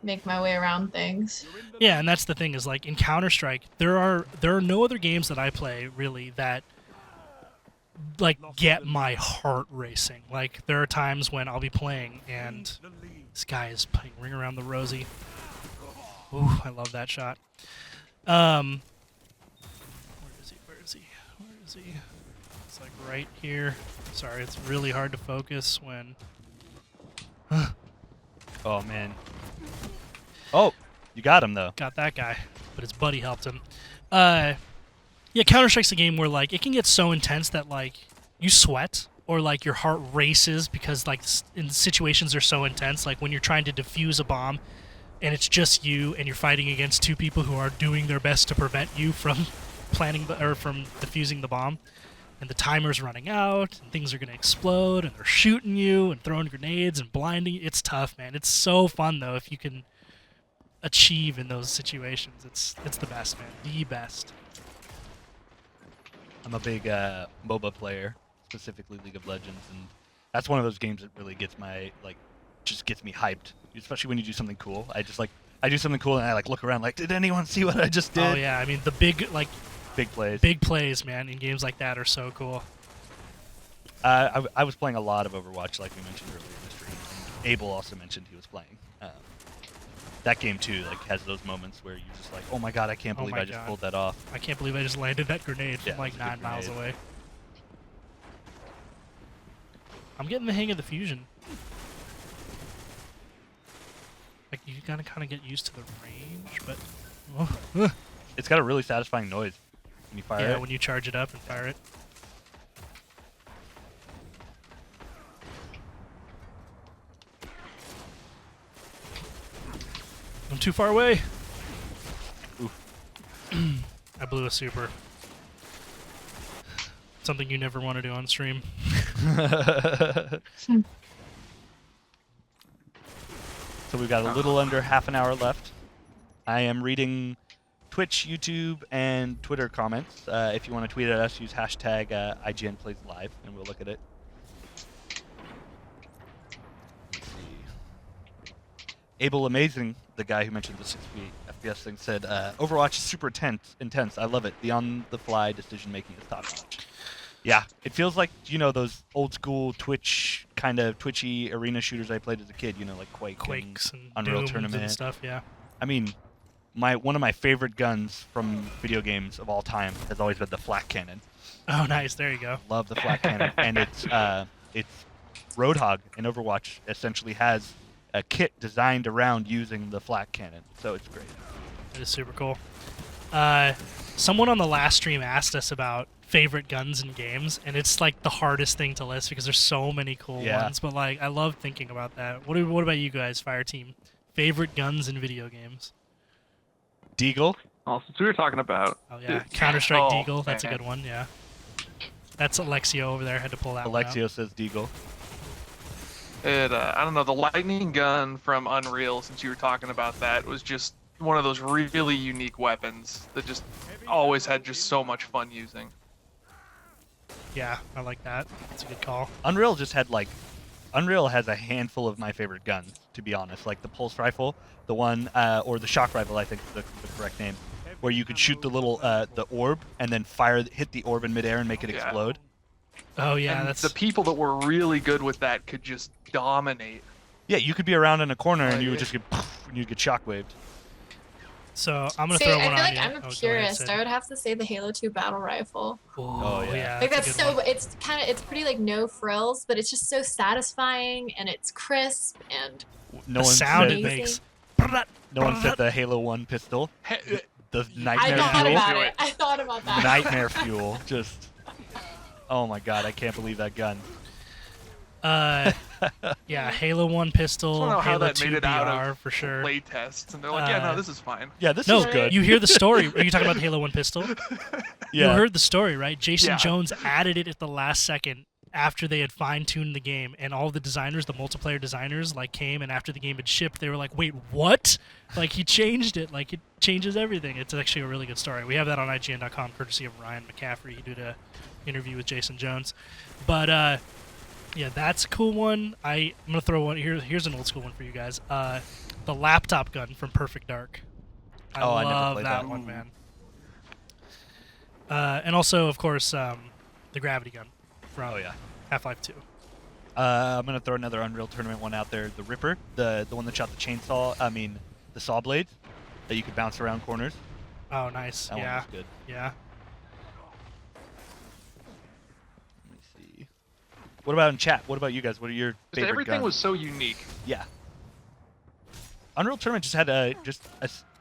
make my way around things. Yeah, and that's the thing is like in Counter-Strike, there are no other games that I play really that like get my heart racing. Like there are times when I'll be playing and this guy is playing Ring Around the Rosie. Ooh, I love that shot. Where is he? Where is he? Where is he? It's like right here. Sorry, it's really hard to focus when. Oh man. Oh, you got him though. Got that guy, but his buddy helped him. Yeah, Counter-Strike's a game where like it can get so intense that like you sweat or like your heart races because like in situations are so intense. Like when you're trying to defuse a bomb, and it's just you, and you're fighting against two people who are doing their best to prevent you from from defusing the bomb, and the timer's running out, and things are gonna explode, and they're shooting you and throwing grenades and blinding you. It's tough, man. It's so fun though if you can achieve in those situations. It's the best, man. The best. I'm a big MOBA player, specifically League of Legends, and that's one of those games that really gets my just gets me hyped. Especially when you do something cool. I do something cool and I like look around like, did anyone see what I just did? Oh yeah, I mean the big plays. Big plays, man, in games like that are so cool. I was playing a lot of Overwatch, like we mentioned earlier in the stream. And Abel also mentioned he was playing. That game too, like has those moments where you're just like, oh my god, I can't believe I just pulled that off. I can't believe I just landed that grenade from Yeah, like it's a good 9 miles grenade. away. I'm getting the hang of the fusion. Like you gotta kind of get used to the range, but It's got a really satisfying noise when you fire yeah, it. when you charge it up and fire it. I'm too far away. Oof. I blew a super. Something you never want to do on stream. So we've got a little under half an hour left. I am reading Twitch, YouTube, and Twitter comments. If you want to tweet at us, use hashtag IGN Plays Live, and we'll look at it. Let's see. Abel Amazing, the guy who mentioned the 60 FPS thing, said, Overwatch is super intense. I love it. The on-the-fly decision-making is top-notch. Yeah, it feels like, those old-school Twitch, kind of twitchy arena shooters I played as a kid, like Quakes and Unreal Dooms Tournament and stuff, yeah. I mean, one of my favorite guns from video games of all time has always been the flak cannon. Oh, nice. There you go. Love the flak cannon, and it's Roadhog in Overwatch essentially has a kit designed around using the flak cannon, so it's great. It is super cool. Someone on the last stream asked us about favorite guns in games, and it's like the hardest thing to list because there's so many cool ones. But like, I love thinking about that. What about you guys, Fire Team? Favorite guns in video games? Deagle. Oh, since we were talking about Oh yeah, Counter-Strike Oh, Deagle. That's a man. good one. Yeah. That's Alexio over there. Had to pull that one out. Alexio says Deagle. I don't know, the lightning gun from Unreal, since you were talking about that, was just one of those really unique weapons that just always had just so much fun using. Yeah, I like that. That's a good call. Unreal has a handful of my favorite guns, to be honest. Like the pulse rifle, the one, or the shock rifle, I think is the correct name, where you could shoot the little the orb and then hit the orb in midair and make it Yeah. explode. Oh yeah, And that's the people that were really good with that could just dominate. Yeah, you could be around in a corner and Oh, you would yeah. just get and you'd get shockwaved. So I'm gonna See, throw I one feel on like you. I'm a Oh, go ahead, purist. Sid. I would have to say the Halo 2 battle rifle. Oh, yeah. Like a that's good so one. it's pretty like no frills, but it's just so satisfying and it's crisp and No the one sound said it Amazing. makes. no one said the Halo 1 pistol. The I nightmare thought fuel. about it. I thought about that. Nightmare fuel. Just oh my god, I can't believe that gun. Yeah, Halo 1 pistol, I don't know how Halo that 2 made it BR out of for sure. play tests, and they're like, yeah, no, this is fine. Yeah, this No, is good. you hear the story. Are you talking about the Halo 1 pistol? You Yeah. heard the story, right? Jason Yeah. Jones added it at the last second after they had fine-tuned the game, and all the designers, the multiplayer designers, like came, and after the game had shipped, they were like, "Wait, what?" Like he changed it. Like it changes everything. It's actually a really good story. We have that on IGN.com, courtesy of Ryan McCaffrey. He did a interview with Jason Jones. But yeah, that's a cool one. I'm gonna throw one here. Here's an old school one for you guys. The laptop gun from Perfect Dark. I Oh, I never love played that that. one, man. And also, of course, the gravity gun from Oh yeah. Half-Life 2. I'm gonna throw another Unreal Tournament one out there. The Ripper, the one that shot the chainsaw. I mean, the saw blade that you could bounce around corners. Oh, nice. That Yeah, one was good. yeah. Let me see. What about in chat? What about you guys? What are your Just favorite everything guns? was so unique. Yeah. Unreal Tournament just had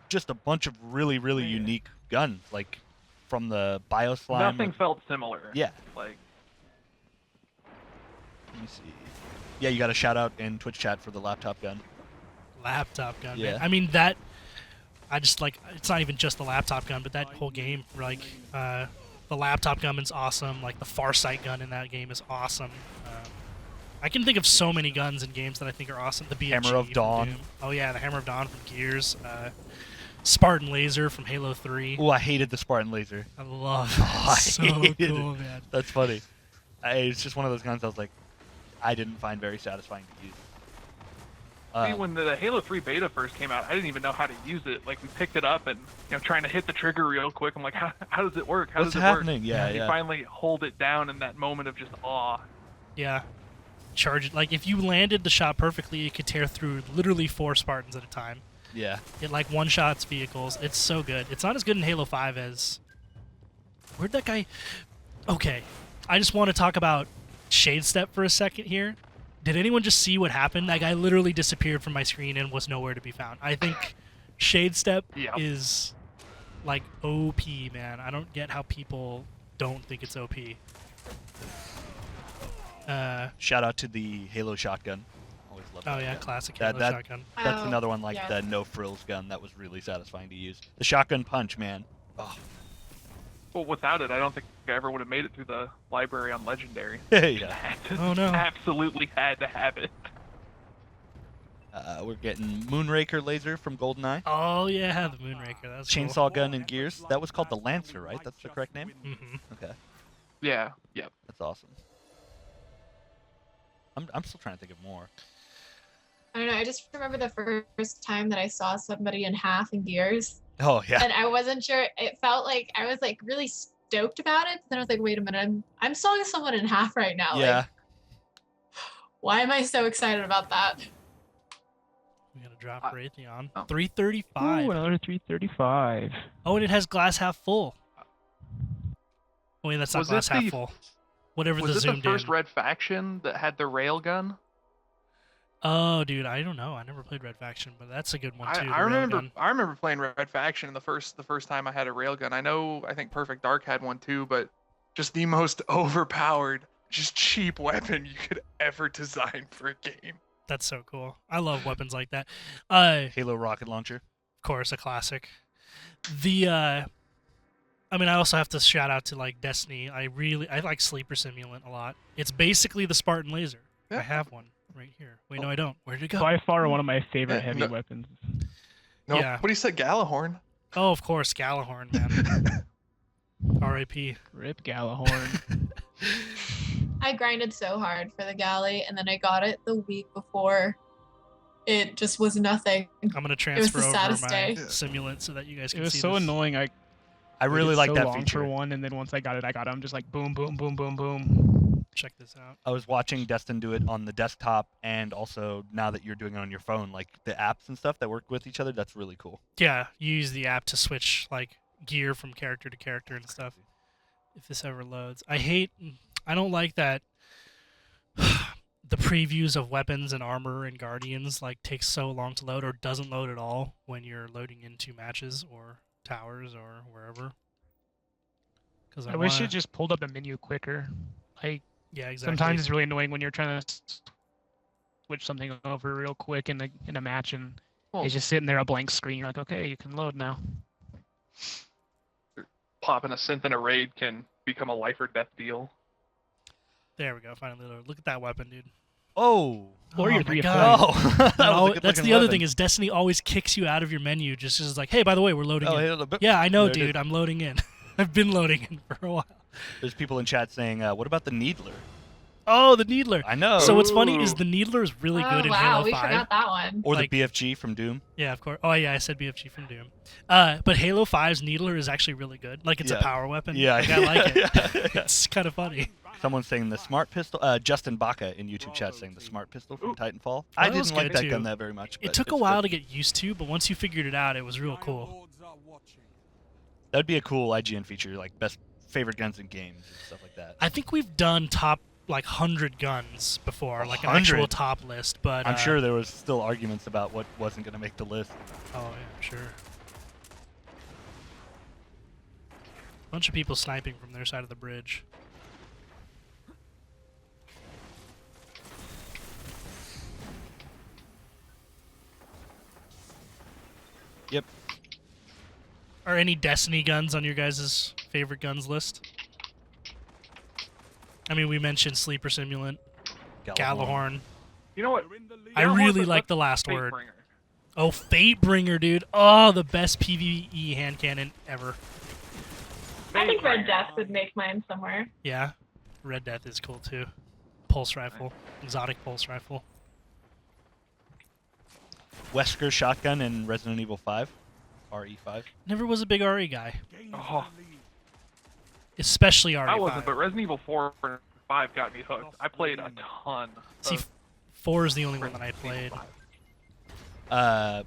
just a bunch of really Man. unique guns, like from the Bioslime. Nothing felt similar. Yeah. Like, Let me see. Yeah, you got a shout out in Twitch chat for the laptop gun. Laptop gun, Yeah. man. I mean, that... I just, like... It's not even just the laptop gun, but that whole game, like... the laptop gun is awesome. Like, the Farsight gun in that game is awesome. I can think of so many guns in games that I think are awesome. The BFG Hammer of from Dawn. Doom. Oh, yeah, the Hammer of Dawn from Gears. Spartan Laser from Halo 3. Oh, I hated the Spartan laser. I love Oh, I it. So hated it. cool, man. That's funny. It's just one of those guns I was like, I didn't find very satisfying to use. see, when the Halo 3 beta first came out, I didn't even know how to use it. Like, we picked it up and, trying to hit the trigger real quick. I'm like, how does it work? How What's does it happening? work? Yeah, And yeah. you finally hold it down in that moment of just awe. Yeah. Charge it. Like, if you landed the shot perfectly, it could tear through literally 4 Spartans at a time. Yeah. It, like, one-shots vehicles. It's so good. It's not as good in Halo 5 as... Where'd that guy... Okay. I just want to talk about Shade Step for a second here. Did anyone just see what happened? That guy literally disappeared from my screen and was nowhere to be found. I think Shade Step Yep. is, like, OP, man. I don't get how people don't think it's OP. Shout out to the Halo shotgun. Always love that Oh, yeah, gun. classic That- Halo that- shotgun. That's Oh, another one like yeah. the no frills gun that was really satisfying to use. The shotgun punch, man. Oh. Well, without it, I don't think I ever would have made it through the library on Legendary. Yeah. Had to- Oh, no. Absolutely had to have it. We're getting Moonraker laser from GoldenEye. Oh, yeah, the Moonraker. That's Chainsaw gun and Gears. That was called the Lancer, right? That's the correct name? Cool. Hmm. Okay. Yeah, yep. That's awesome. I'm still trying to think of more. I don't know. I just remember the first time that I saw somebody in half in Gears, Oh, yeah. and I wasn't sure. It felt like I was like really stoked about it. Then I was like, wait a minute, I'm sawing someone in half right now. Yeah. Like, why am I so excited about that? We're going to drop I- Raytheon. oh. 335. Ooh, another 335. Oh, and it has glass half full. Oh, wait, that's not Was glass it half the- full. Whatever Was the it zoomed the first in. Red Faction that had the railgun? Oh, dude, I don't know. I never played Red Faction, but that's a good one too. I the remember railgun. I remember playing Red Faction the first time I had a railgun. I think Perfect Dark had one too, but just the most overpowered, just cheap weapon you could ever design for a game. That's so cool. I love weapons like that. Halo rocket launcher. Of course, a classic. I mean, I also have to shout out to like Destiny. I like Sleeper Simulant a lot. It's basically the Spartan laser. I Yeah. have one right here. Wait, no, I don't. Where did it go? By far one of my favorite Yeah, heavy no- weapons. No, Yeah. what do you say, Galahorn? Oh, of course, Galahorn, man. R.I.P. Rip Galahorn. I grinded so hard for the galley, and then I got it the week before. It just was nothing. I'm gonna was transfer the over saddest my day. simulant so that you guys It can was see so this. annoying. I really like so that long feature. for one, and then once I got it, I'm just like boom, boom, boom, boom, boom. Check this out. I was watching Destin do it on the desktop, and also now that you're doing it on your phone, like the apps and stuff that work with each other, that's really cool. Yeah, you use the app to switch like gear from character to character and stuff. If this ever loads, I don't like that. The previews of weapons and armor and guardians like takes so long to load or doesn't load at all when you're loading into matches or towers or wherever. Because I wish it just pulled up the menu quicker. Like Yeah, exactly. Sometimes it's really annoying when you're trying to switch something over real quick in a match, and it's just sitting there a blank screen. You're like, okay, you can load now. Popping a synth in a raid can become a life or death deal. There we go. Finally, look at that weapon, dude. Oh. Or your my 3 of God. 4. Oh. That's the other thing is Destiny always kicks you out of your menu. Just is like, hey, by the way, we're loading in. Yeah, I know, dude. I'm loading in. I've been loading in for a while. There's people in chat saying, what about the Needler? Oh, the Needler. I know. So what's funny is the Needler is really good in Halo 5. Wow, we forgot that one. Or like- the BFG from Doom. Yeah, of course. Oh, yeah, I said BFG from Doom. But Halo 5's Needler is actually really good. Like, it's a power weapon. Yeah. Like, I like it. Yeah. It's kind of funny. Someone's saying the smart pistol. Justin Baca in YouTube chat saying the smart pistol from Titanfall. I that was didn't like good that too. gun that very much. It but took a it's while good. to get used to, but once you figured it out, it was real cool. Lords are watching. That'd be a cool IGN feature, like best favorite guns in games and stuff like that. I think we've done top, like, 100 guns before, like an actual 100? top list, but... I'm sure there was still arguments about what wasn't going to make the list. Oh, yeah, I'm sure. Bunch of people sniping from their side of the bridge. Yep. Are any Destiny guns on your guys' favorite guns list? I mean, we mentioned Sleeper Simulant, Gallahorn. You know what? You're in the lead. I Gallahorn's really the like best the last word. Fatebringer. Oh, Fatebringer, dude. Oh, the best PvE hand cannon ever. I think Red Fatebringer. Death would make mine somewhere. Yeah. Red Death is cool, too. Pulse rifle. Exotic pulse rifle. Wesker shotgun in Resident Evil 5, RE5. Never was a big RE guy. Gains Oh. the lead. Especially RE5. I wasn't, but Resident Evil 4 and 5 got me hooked. I played a ton. See, of 4 is the only one that I Resident Evil played. 5.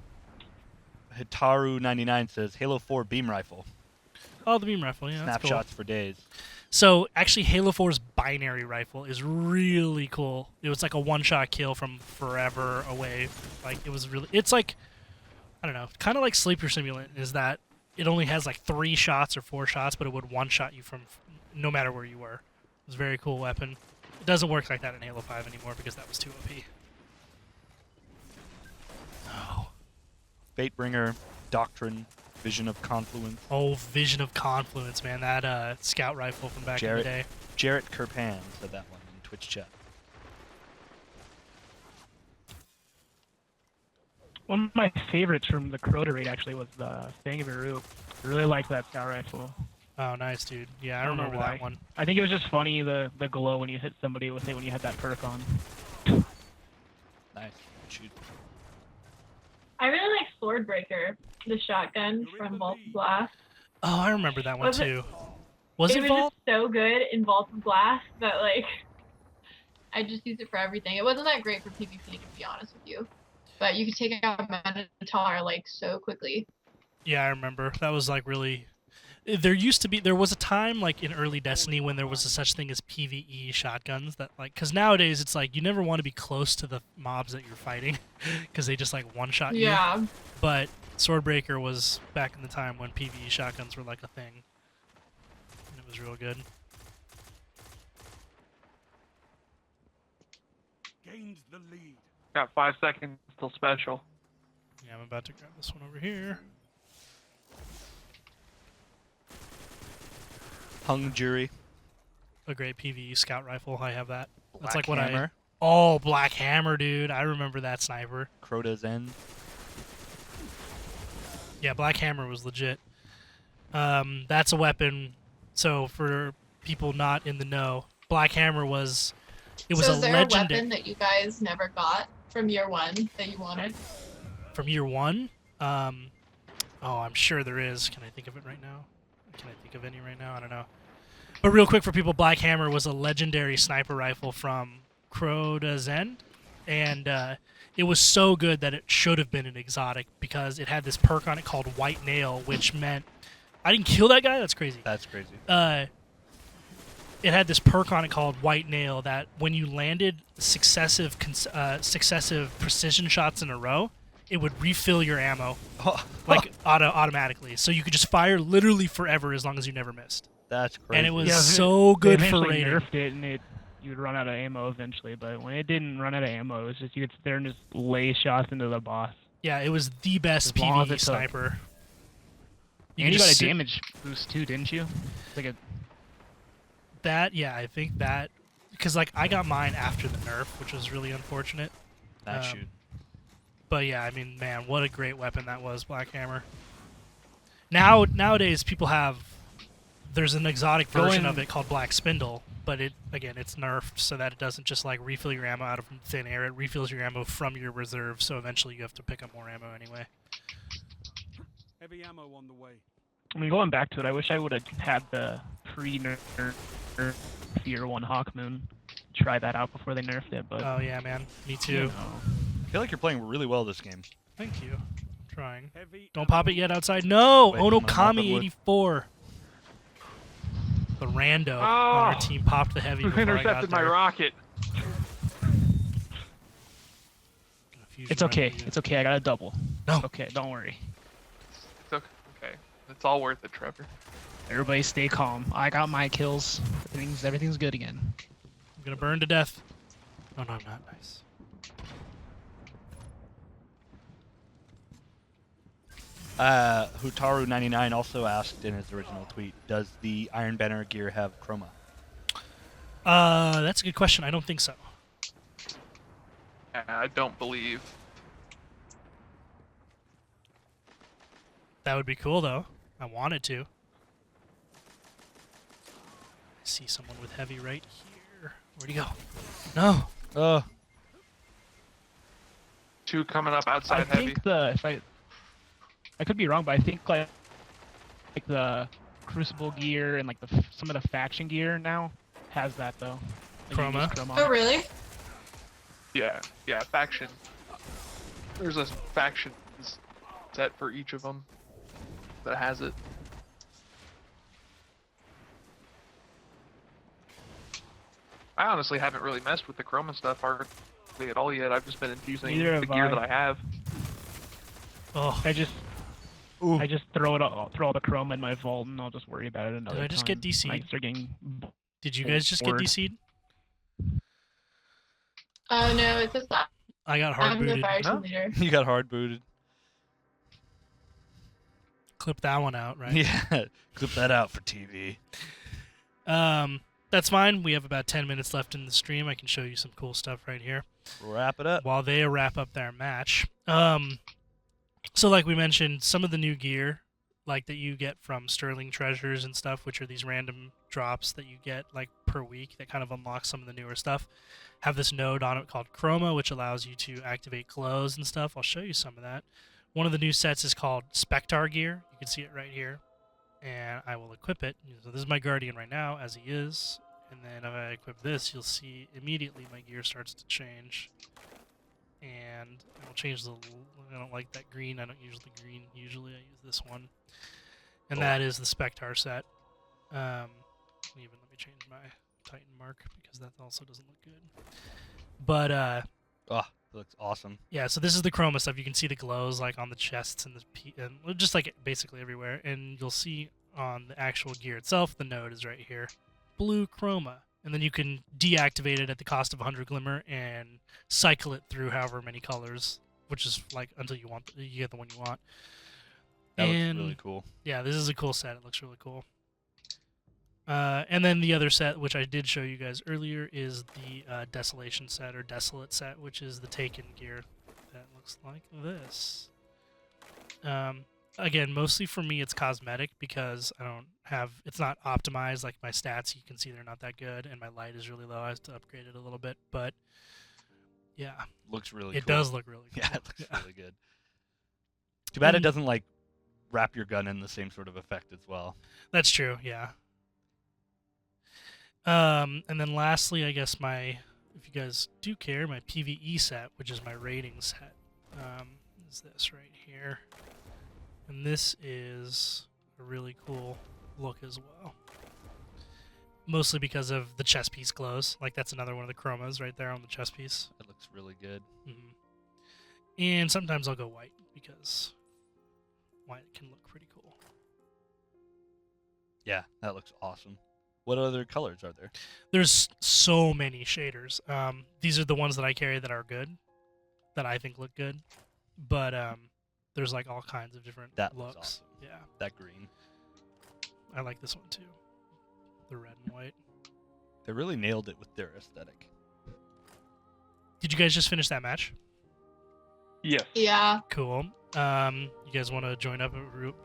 Hitaru99 says Halo 4 beam rifle. Oh, the beam rifle, yeah, that's cool. Snapshots for days. So, actually, Halo 4's binary rifle is really cool. It was like a one-shot kill from forever away. Like, it was really... It's like, I don't know, kind of like Sleeper Simulant, is that it only has like 3 shots or 4 shots, but it would one-shot you from no matter where you were. It was a very cool weapon. It doesn't work like that in Halo 5 anymore because that was too OP. Oh. Fatebringer, Doctrine, Vision of Confluence. Oh, Vision of Confluence, man. That scout rifle from back in the day. Jarrett Kirpan said that one in Twitch chat. One of my favorites from the Crota raid actually was the Fang of Eru. I really like that scout rifle. Oh, nice, dude. Yeah, I don't know remember that why. one. I think it was just funny the glow when you hit somebody with it when you had that perk on. Nice. Shoot. I really like Swordbreaker, the shotgun from Vault of Blast. Oh, I remember that one Was it- too. Was it was Vault? just so good in Vault of Blast that like I just use it for everything. It wasn't that great for PvP to be honest with you, but you could take out Minotaur like so quickly. Yeah, I remember. That was like really. There was a time like in early Destiny when there was a such thing as PvE shotguns that like, because nowadays it's like you never want to be close to the mobs that you're fighting because they just like one shot you. Yeah. But Swordbreaker was back in the time when PvE shotguns were like a thing. And it was real good. Gains the lead. Got 5 seconds till special. Yeah, I'm about to grab this one over here. Hung Jury. A great PvE scout rifle. I have that. That's Black like what Hammer. Oh, Black Hammer, dude. I remember that sniper. Crota's End. Yeah, Black Hammer was legit. That's a weapon. So for people not in the know, Black Hammer was. It was so a is there legendary a weapon that you guys never got from year 1 that you wanted? from year 1. Oh, I'm sure there is. Can I think of it right now? Can I think of any right now? I don't know. But real quick for people, Black Hammer was a legendary sniper rifle from Crota's End, and it was so good that it should have been an exotic because it had this perk on it called White Nail, which meant I didn't kill that guy. That's crazy. That's crazy. It had this perk on it called White Nail that when you landed successive precision shots in a row, it would refill your ammo like automatically. So you could just fire literally forever as long as you never missed. That's crazy. And it was Yeah, so they good for eventually raiding. nerfed it, and you would run out of ammo eventually. But when it didn't run out of ammo, it was just you could sit there and just lay shots into the boss. Yeah, it was the best As long as PvE it took. sniper. And you just got a sit- damage boost too, didn't you? Like a That, yeah, I think that, because like I got mine after the nerf, which was really unfortunate. Shoot. But yeah, I mean, man, what a great weapon that was, Black Hammer. Nowadays, people have, there's an exotic version of it called Black Spindle, but it's nerfed so that it doesn't just like refill your ammo out of thin air. It refills your ammo from your reserve, so eventually you have to pick up more ammo anyway. Heavy ammo on the way. I mean, going back to it, I wish I would have had the pre-nerf Tier 1 Hawkmoon. Try that out before they nerfed it, but... Oh yeah, man, me too. you know. I feel like you're playing really well this game. Thank you. I'm trying. Heavy Don't pop it yet outside. No! Wait, I'm gonna pop it with- Onokami84. The rando on our team popped the heavy Who before I got intercepted my there. rocket? Fusion It's okay. rifle you. It's okay. I got a double. No. It's okay. Don't worry. It's okay. It's all worth it, Trevor. Everybody stay calm. I got my kills. Everything's good again. I'm gonna burn to death. Oh no, I'm not. Nice. Hutaru99 also asked in his original tweet, does the Iron Banner gear have chroma? That's a good question. I don't think so. I don't believe. That would be cool though. I wanted to. I see someone with heavy right here. Where'd he go? No. Two coming up outside I heavy. think if I could be wrong, but I think like the Crucible gear and like some of the faction gear now has that though. Like, you Chroma? use chroma on Oh, it. really? Yeah, faction. There's a faction set for each of them that has it. I honestly haven't really messed with the chroma stuff hardly at all yet. I've just been infusing Neither the have gear I. that I have. Oh, I just Ooh. throw all the chroma in my vault and I'll just worry about it another time. I just get when I DC'd? start getting did you guys just get Word. DC'd? Oh no, it's just that I got hard I'm the booted. faction Huh? leader. You got hard booted. Clip that one out, right? Yeah, clip that out for TV. That's fine. We have about 10 minutes left in the stream. I can show you some cool stuff right here Wrap it up. while they wrap up their match. So like we mentioned, some of the new gear, like that you get from Sterling Treasures and stuff, which are these random drops that you get like per week that kind of unlock some of the newer stuff, have this node on it called Chroma, which allows you to activate glows and stuff. I'll show you some of that. One of the new sets is called Spectar gear. You can see it right here. And I will equip it. So this is my Guardian right now, as he is. And then if I equip this, you'll see immediately my gear starts to change. And I'll change the... I don't like that green. I don't use the green. Usually I use this one. And that is the Spectar set. Let me change my Titan mark because that also doesn't look good. But Oh, that looks awesome. yeah, so this is the chroma stuff. You can see the glows like on the chests and and just like basically everywhere. And you'll see on the actual gear itself, the node is right here, blue chroma. And then you can deactivate it at the cost of 100 glimmer and cycle it through however many colors, which is like until you get the one you want. That And looks really cool. yeah, this is a cool set. It looks really cool. And then the other set, which I did show you guys earlier, is the Desolation set or Desolate set, which is the Taken gear that looks like this. Again, mostly for me, it's cosmetic because it's not optimized. Like my stats, you can see they're not that good, and my light is really low. I have to upgrade it a little bit, but yeah, Looks really it cool. does look really good. Yeah, it looks really good. Too bad it And- doesn't like wrap your gun in the same sort of effect as well. That's true, yeah. And then lastly, I guess if you guys do care, my PvE set, which is my rating set, is this right here. And this is a really cool look as well. Mostly because of the chest piece glows. Like that's another one of the chromas right there on the chest piece. It looks really good. And sometimes I'll go white because white can look pretty cool. Yeah, that looks awesome. What other colors are there? There's so many shaders. These are the ones that I carry that are good, that I think look good. But there's like all kinds of different That looks looks. awesome. Yeah, That green. I like this one too. The red and white. They really nailed it with their aesthetic. Did you guys just finish that match? Yes. Yeah. Cool. You guys want to join up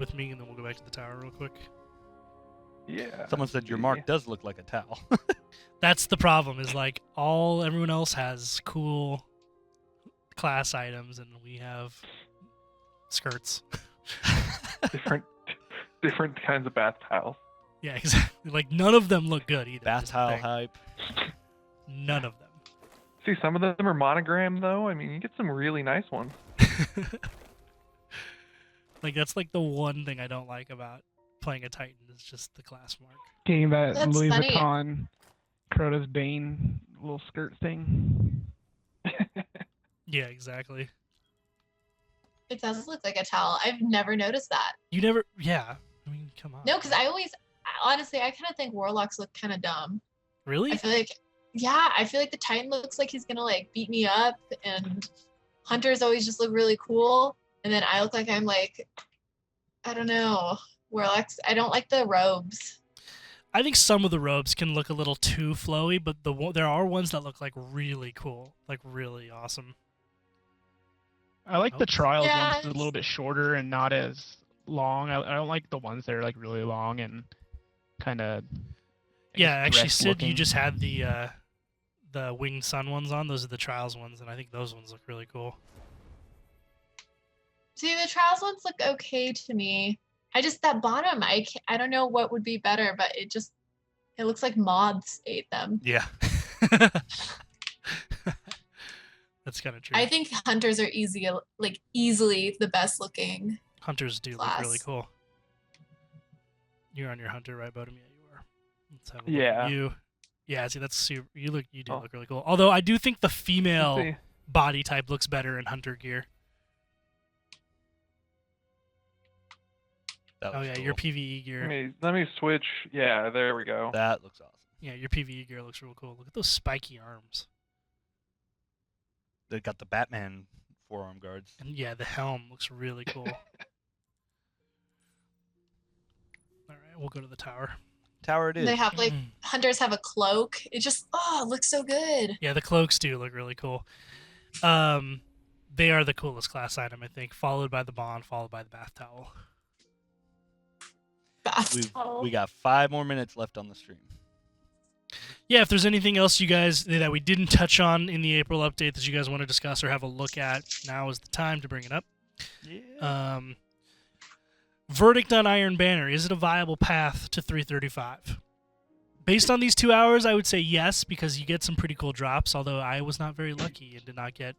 with me, and then we'll go back to the tower real quick? Yeah. Someone said your mark does look like a towel. That's the problem. Is like everyone else has cool class items, and we have skirts. different kinds of bath towels. Yeah, exactly. Like none of them look good either. Bath is the towel thing. hype. None of them. See, some of them are monogrammed though. I mean, you get some really nice ones. Like that's like the one thing I don't like about playing a Titan is just the class mark. Getting that That's Louis funny. Vuitton Crota's Bane little skirt thing. Yeah, exactly. It does look like a towel. I've never noticed that. You never. Yeah. I mean, come on. No, because honestly, I kind of think warlocks look kind of dumb. Really? I feel like the Titan looks like he's gonna like beat me up, and hunters always just look really cool, and then I look like I'm like, I don't know, warlocks. I don't like the robes. I think some of the robes can look a little too flowy, but there are ones that look like really cool, like really awesome. I like the trials Yeah, ones that are a little bit shorter and not as long. I don't like the ones that are like really long and kind of. Yeah, actually, Sid, you looking. just had the winged sun ones on. Those are the trials ones, and I think those ones look really cool. See, the trials ones look okay to me. I just that bottom, I don't know what would be better, but it looks like moths ate them. Yeah. That's kind of true. I think hunters are easily the best looking. Hunters do look class. really cool. You're on your hunter, right, Bodum? Yeah, you are. Let's have a look Yeah. at you. Yeah, see, that's super. You do Oh. look really cool. Although I do think the Let's female see. body type looks better in hunter gear. That Oh looks yeah, cool. your PVE gear. Let me switch. Yeah, there we go. That looks awesome. Yeah, your PVE gear looks real cool. Look at those spiky arms. They got the Batman forearm guards. And yeah, the helm looks really cool. All right, we'll go to the tower. Tower it is. They have hunters have a cloak. It just it looks so good. Yeah, the cloaks do look really cool. They are the coolest class item, I think, followed by the bond, followed by the bath towel. We got 5 more minutes left on the stream. Yeah, if there's anything else you guys that we didn't touch on in the April update that you guys want to discuss or have a look at, now is the time to bring it up. Yeah. Verdict on Iron Banner. Is it a viable path to 335? Based on these 2 hours, I would say yes, because you get some pretty cool drops, although I was not very lucky and did not get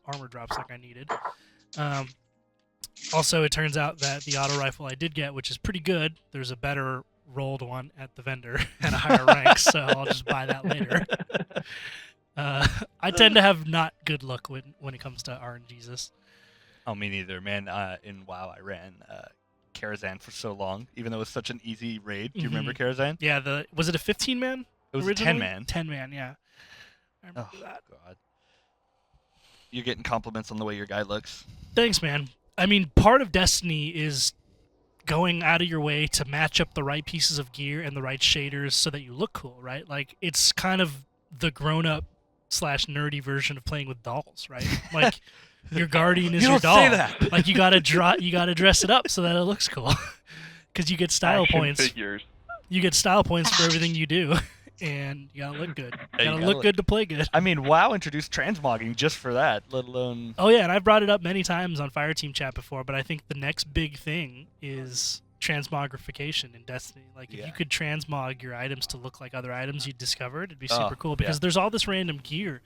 armor drops like I needed. Also, it turns out that the auto rifle I did get, which is pretty good, there's a better rolled one at the vendor at a higher rank, so I'll just buy that later. I tend to have not good luck when it comes to RNGesus. Oh, me neither, man. In WoW, I ran Karazhan for so long, even though it was such an easy raid. Do you remember Karazhan? Yeah, was it a 15-man? It was originally? a 10-man. 10-man, yeah. I remember Oh, that. God. You're getting compliments on the way your guy looks. Thanks, man. I mean, part of Destiny is going out of your way to match up the right pieces of gear and the right shaders so that you look cool, right? Like, it's kind of the grown-up / nerdy version of playing with dolls, right? Like, your guardian is You your don't doll. say that. Like, you gotta dress it up so that it looks cool, because you get style Action points. figures. You get style points for everything you do, and you gotta look good. Yeah, You gotta look good to play good. I mean, WoW introduced transmogging just for that, let alone... Oh yeah, and I've brought it up many times on Fireteam chat before, but I think the next big thing is transmogrification in Destiny. Like, if Yeah. you could transmog your items to look like other items you discovered, it'd be Oh, super cool, because yeah. there's all this random gear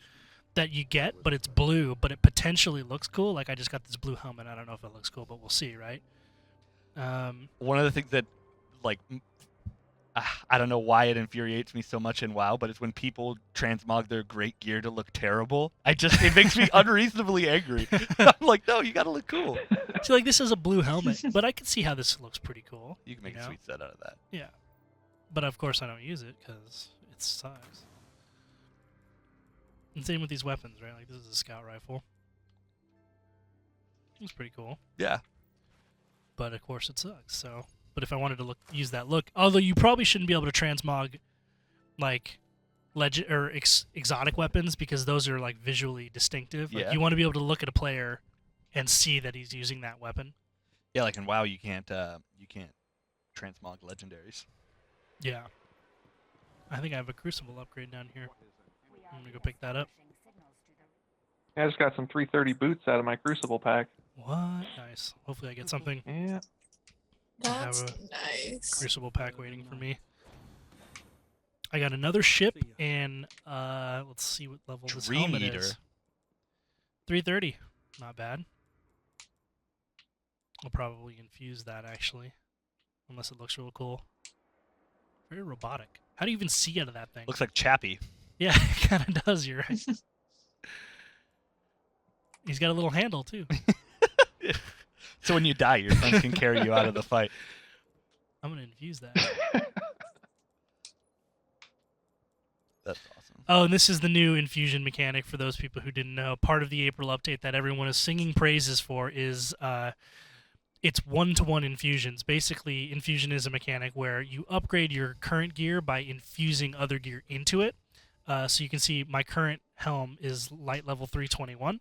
that you get, but it's blue, but it potentially looks cool. Like, I just got this blue helmet. I don't know if it looks cool, but we'll see, right? One of the things that, like, I don't know why it infuriates me so much in WoW, but it's when people transmog their great gear to look terrible. It makes me unreasonably angry. I'm like, no, you gotta look cool. See, like, this is a blue helmet, but I can see how this looks pretty cool. You can make know? a sweet set out of that. Yeah. But of course I don't use it because it sucks. And same with these weapons, right? Like this is a scout rifle. It's pretty cool. Yeah. But of course it sucks. So, but if I wanted to use that look, although you probably shouldn't be able to transmog like legend or exotic weapons because those are like visually distinctive. Like, Yeah. you want to be able to look at a player and see that he's using that weapon. Yeah, like in WoW, you can't transmog legendaries. Yeah. I think I have a Crucible upgrade down here. I'm gonna go pick that up. I just got some 330 boots out of my Crucible pack. What? Nice. Hopefully I get something. Yeah. That's have nice. Crucible pack waiting for me. I got another ship, and let's see what level this Dream helmet Eater. is. 330. Not bad. I'll probably infuse that, actually. Unless it looks real cool. Very robotic. How do you even see out of that thing? Looks like Chappie. Yeah, it kind of does, you're right. He's got a little handle, too. So when you die, your friends can carry you out of the fight. I'm going to infuse that. That's awesome. Oh, and this is the new infusion mechanic for those people who didn't know. Part of the April update that everyone is singing praises for is it's one-to-one infusions. Basically, infusion is a mechanic where you upgrade your current gear by infusing other gear into it. So you can see my current helm is light level 321.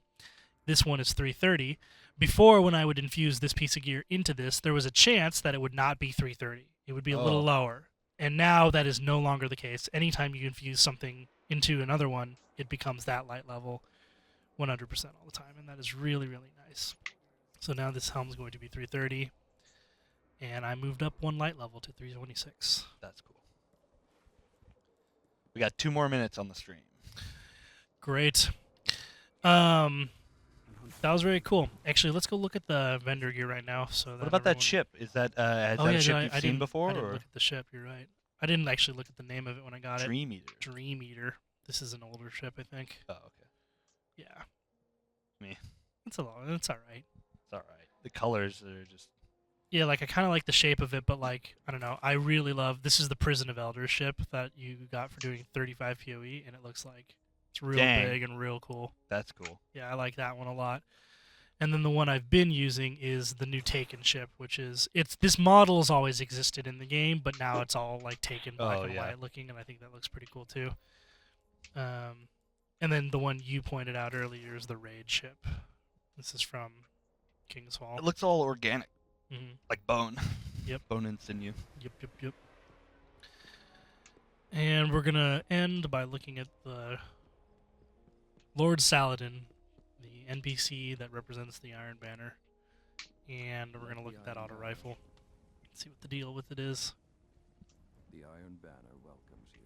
This one is 330. Before, when I would infuse this piece of gear into this, there was a chance that it would not be 330. It would be a little lower. And now that is no longer the case. Anytime you infuse something into another one, it becomes that light level 100% all the time. And that is really, really nice. So now this helm is going to be 330. And I moved up one light level to 326. That's cool. We got 2 more minutes on the stream. Great. That was very cool. Actually, let's go look at the vendor gear right now. So What about that ship? Is that has that a ship you've seen before? I didn't Or look at the ship. You're right. I didn't actually look at the name of it when I got Dream Eater? it. Dream Eater. This is an older ship, I think. Oh, okay. Yeah. Me. It's all right. It's all right. The colors are just. Yeah, like I kind of like the shape of it, but like I don't know. I really love. This is the Prison of Elders ship that you got for doing 35 POE, and it looks like it's real big and real cool. That's cool. Yeah, I like that one a lot. And then the one I've been using is the new Taken ship, which is this model has always existed in the game, but now it's all like Taken black and white looking, and I think that looks pretty cool too. And then the one you pointed out earlier is the Raid ship. This is from King's Fall. It looks all organic, Mm-hmm. like bone. Yep. Bone and sinew. Yep. And we're gonna end by looking at the Lord Saladin, the NPC that represents the Iron Banner, and we're gonna look at that auto rifle, see what the deal with it is. The Iron Banner welcomes you.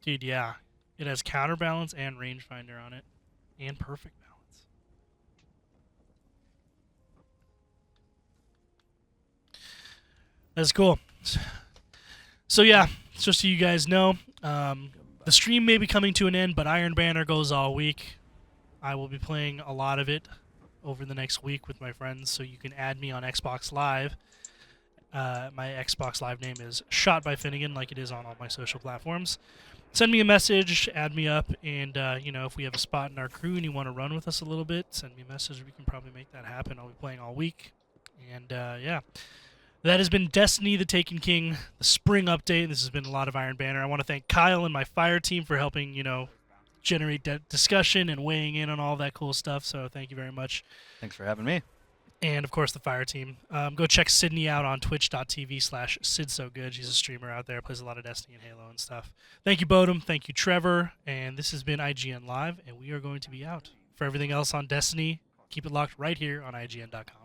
Dude, yeah, it has counterbalance and rangefinder on it, and perfect balance. That's cool. So yeah, just so you guys know, the stream may be coming to an end, but Iron Banner goes all week. I will be playing a lot of it over the next week with my friends, so you can add me on Xbox Live. My Xbox Live name is Shot by Finnegan, like it is on all my social platforms. Send me a message, add me up, and if we have a spot in our crew and you want to run with us a little bit, send me a message. We can probably make that happen. I'll be playing all week, and yeah. That has been Destiny the Taken King, the spring update. This has been a lot of Iron Banner. I want to thank Kyle and my fire team for helping, generate that discussion and weighing in on all that cool stuff. So thank you very much. Thanks for having me. And, of course, the fire team. Go check Sydney out on twitch.tv/SidSoGood. She's a streamer out there, plays a lot of Destiny and Halo and stuff. Thank you, Bodum. Thank you, Trevor. And this has been IGN Live, and we are going to be out. For everything else on Destiny, keep it locked right here on IGN.com.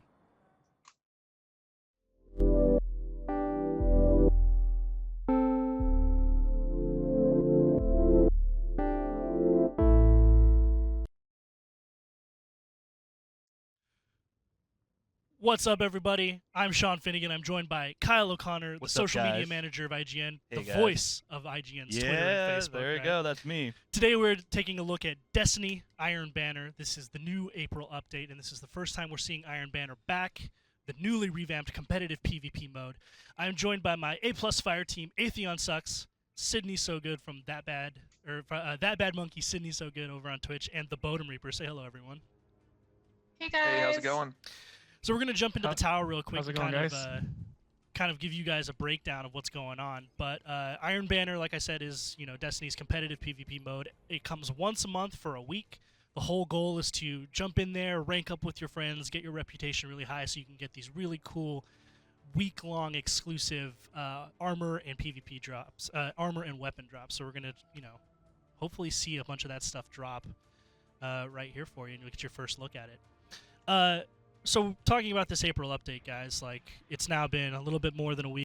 What's up, everybody? I'm Sean Finnegan. I'm joined by Kyle O'Connor, What's the up, social media guys? manager of IGN, Hey, the guys. voice of IGN's Twitter and Facebook. There you right? go. That's me. Today we're taking a look at Destiny Iron Banner. This is the new April update, and this is the first time we're seeing Iron Banner back the newly revamped competitive PvP mode. I am joined by my A+ Fire team, Atheon Sucks, Sydney So Good from That Bad Monkey, Sydney So Good over on Twitch, and the Bodum Reaper. Say hello, everyone. Hey guys. Hey, how's it going? So we're gonna jump into the tower real quick how's it and going, kind of give you guys a breakdown of what's going on. But Iron Banner, like I said, is Destiny's competitive PvP mode. It comes once a month for a week. The whole goal is to jump in there, rank up with your friends, get your reputation really high, so you can get these really cool week-long exclusive armor and PvP drops, armor and weapon drops. So we're gonna hopefully see a bunch of that stuff drop right here for you, and you'll get your first look at it. So talking about this April update, guys, like it's now been a little bit more than a week.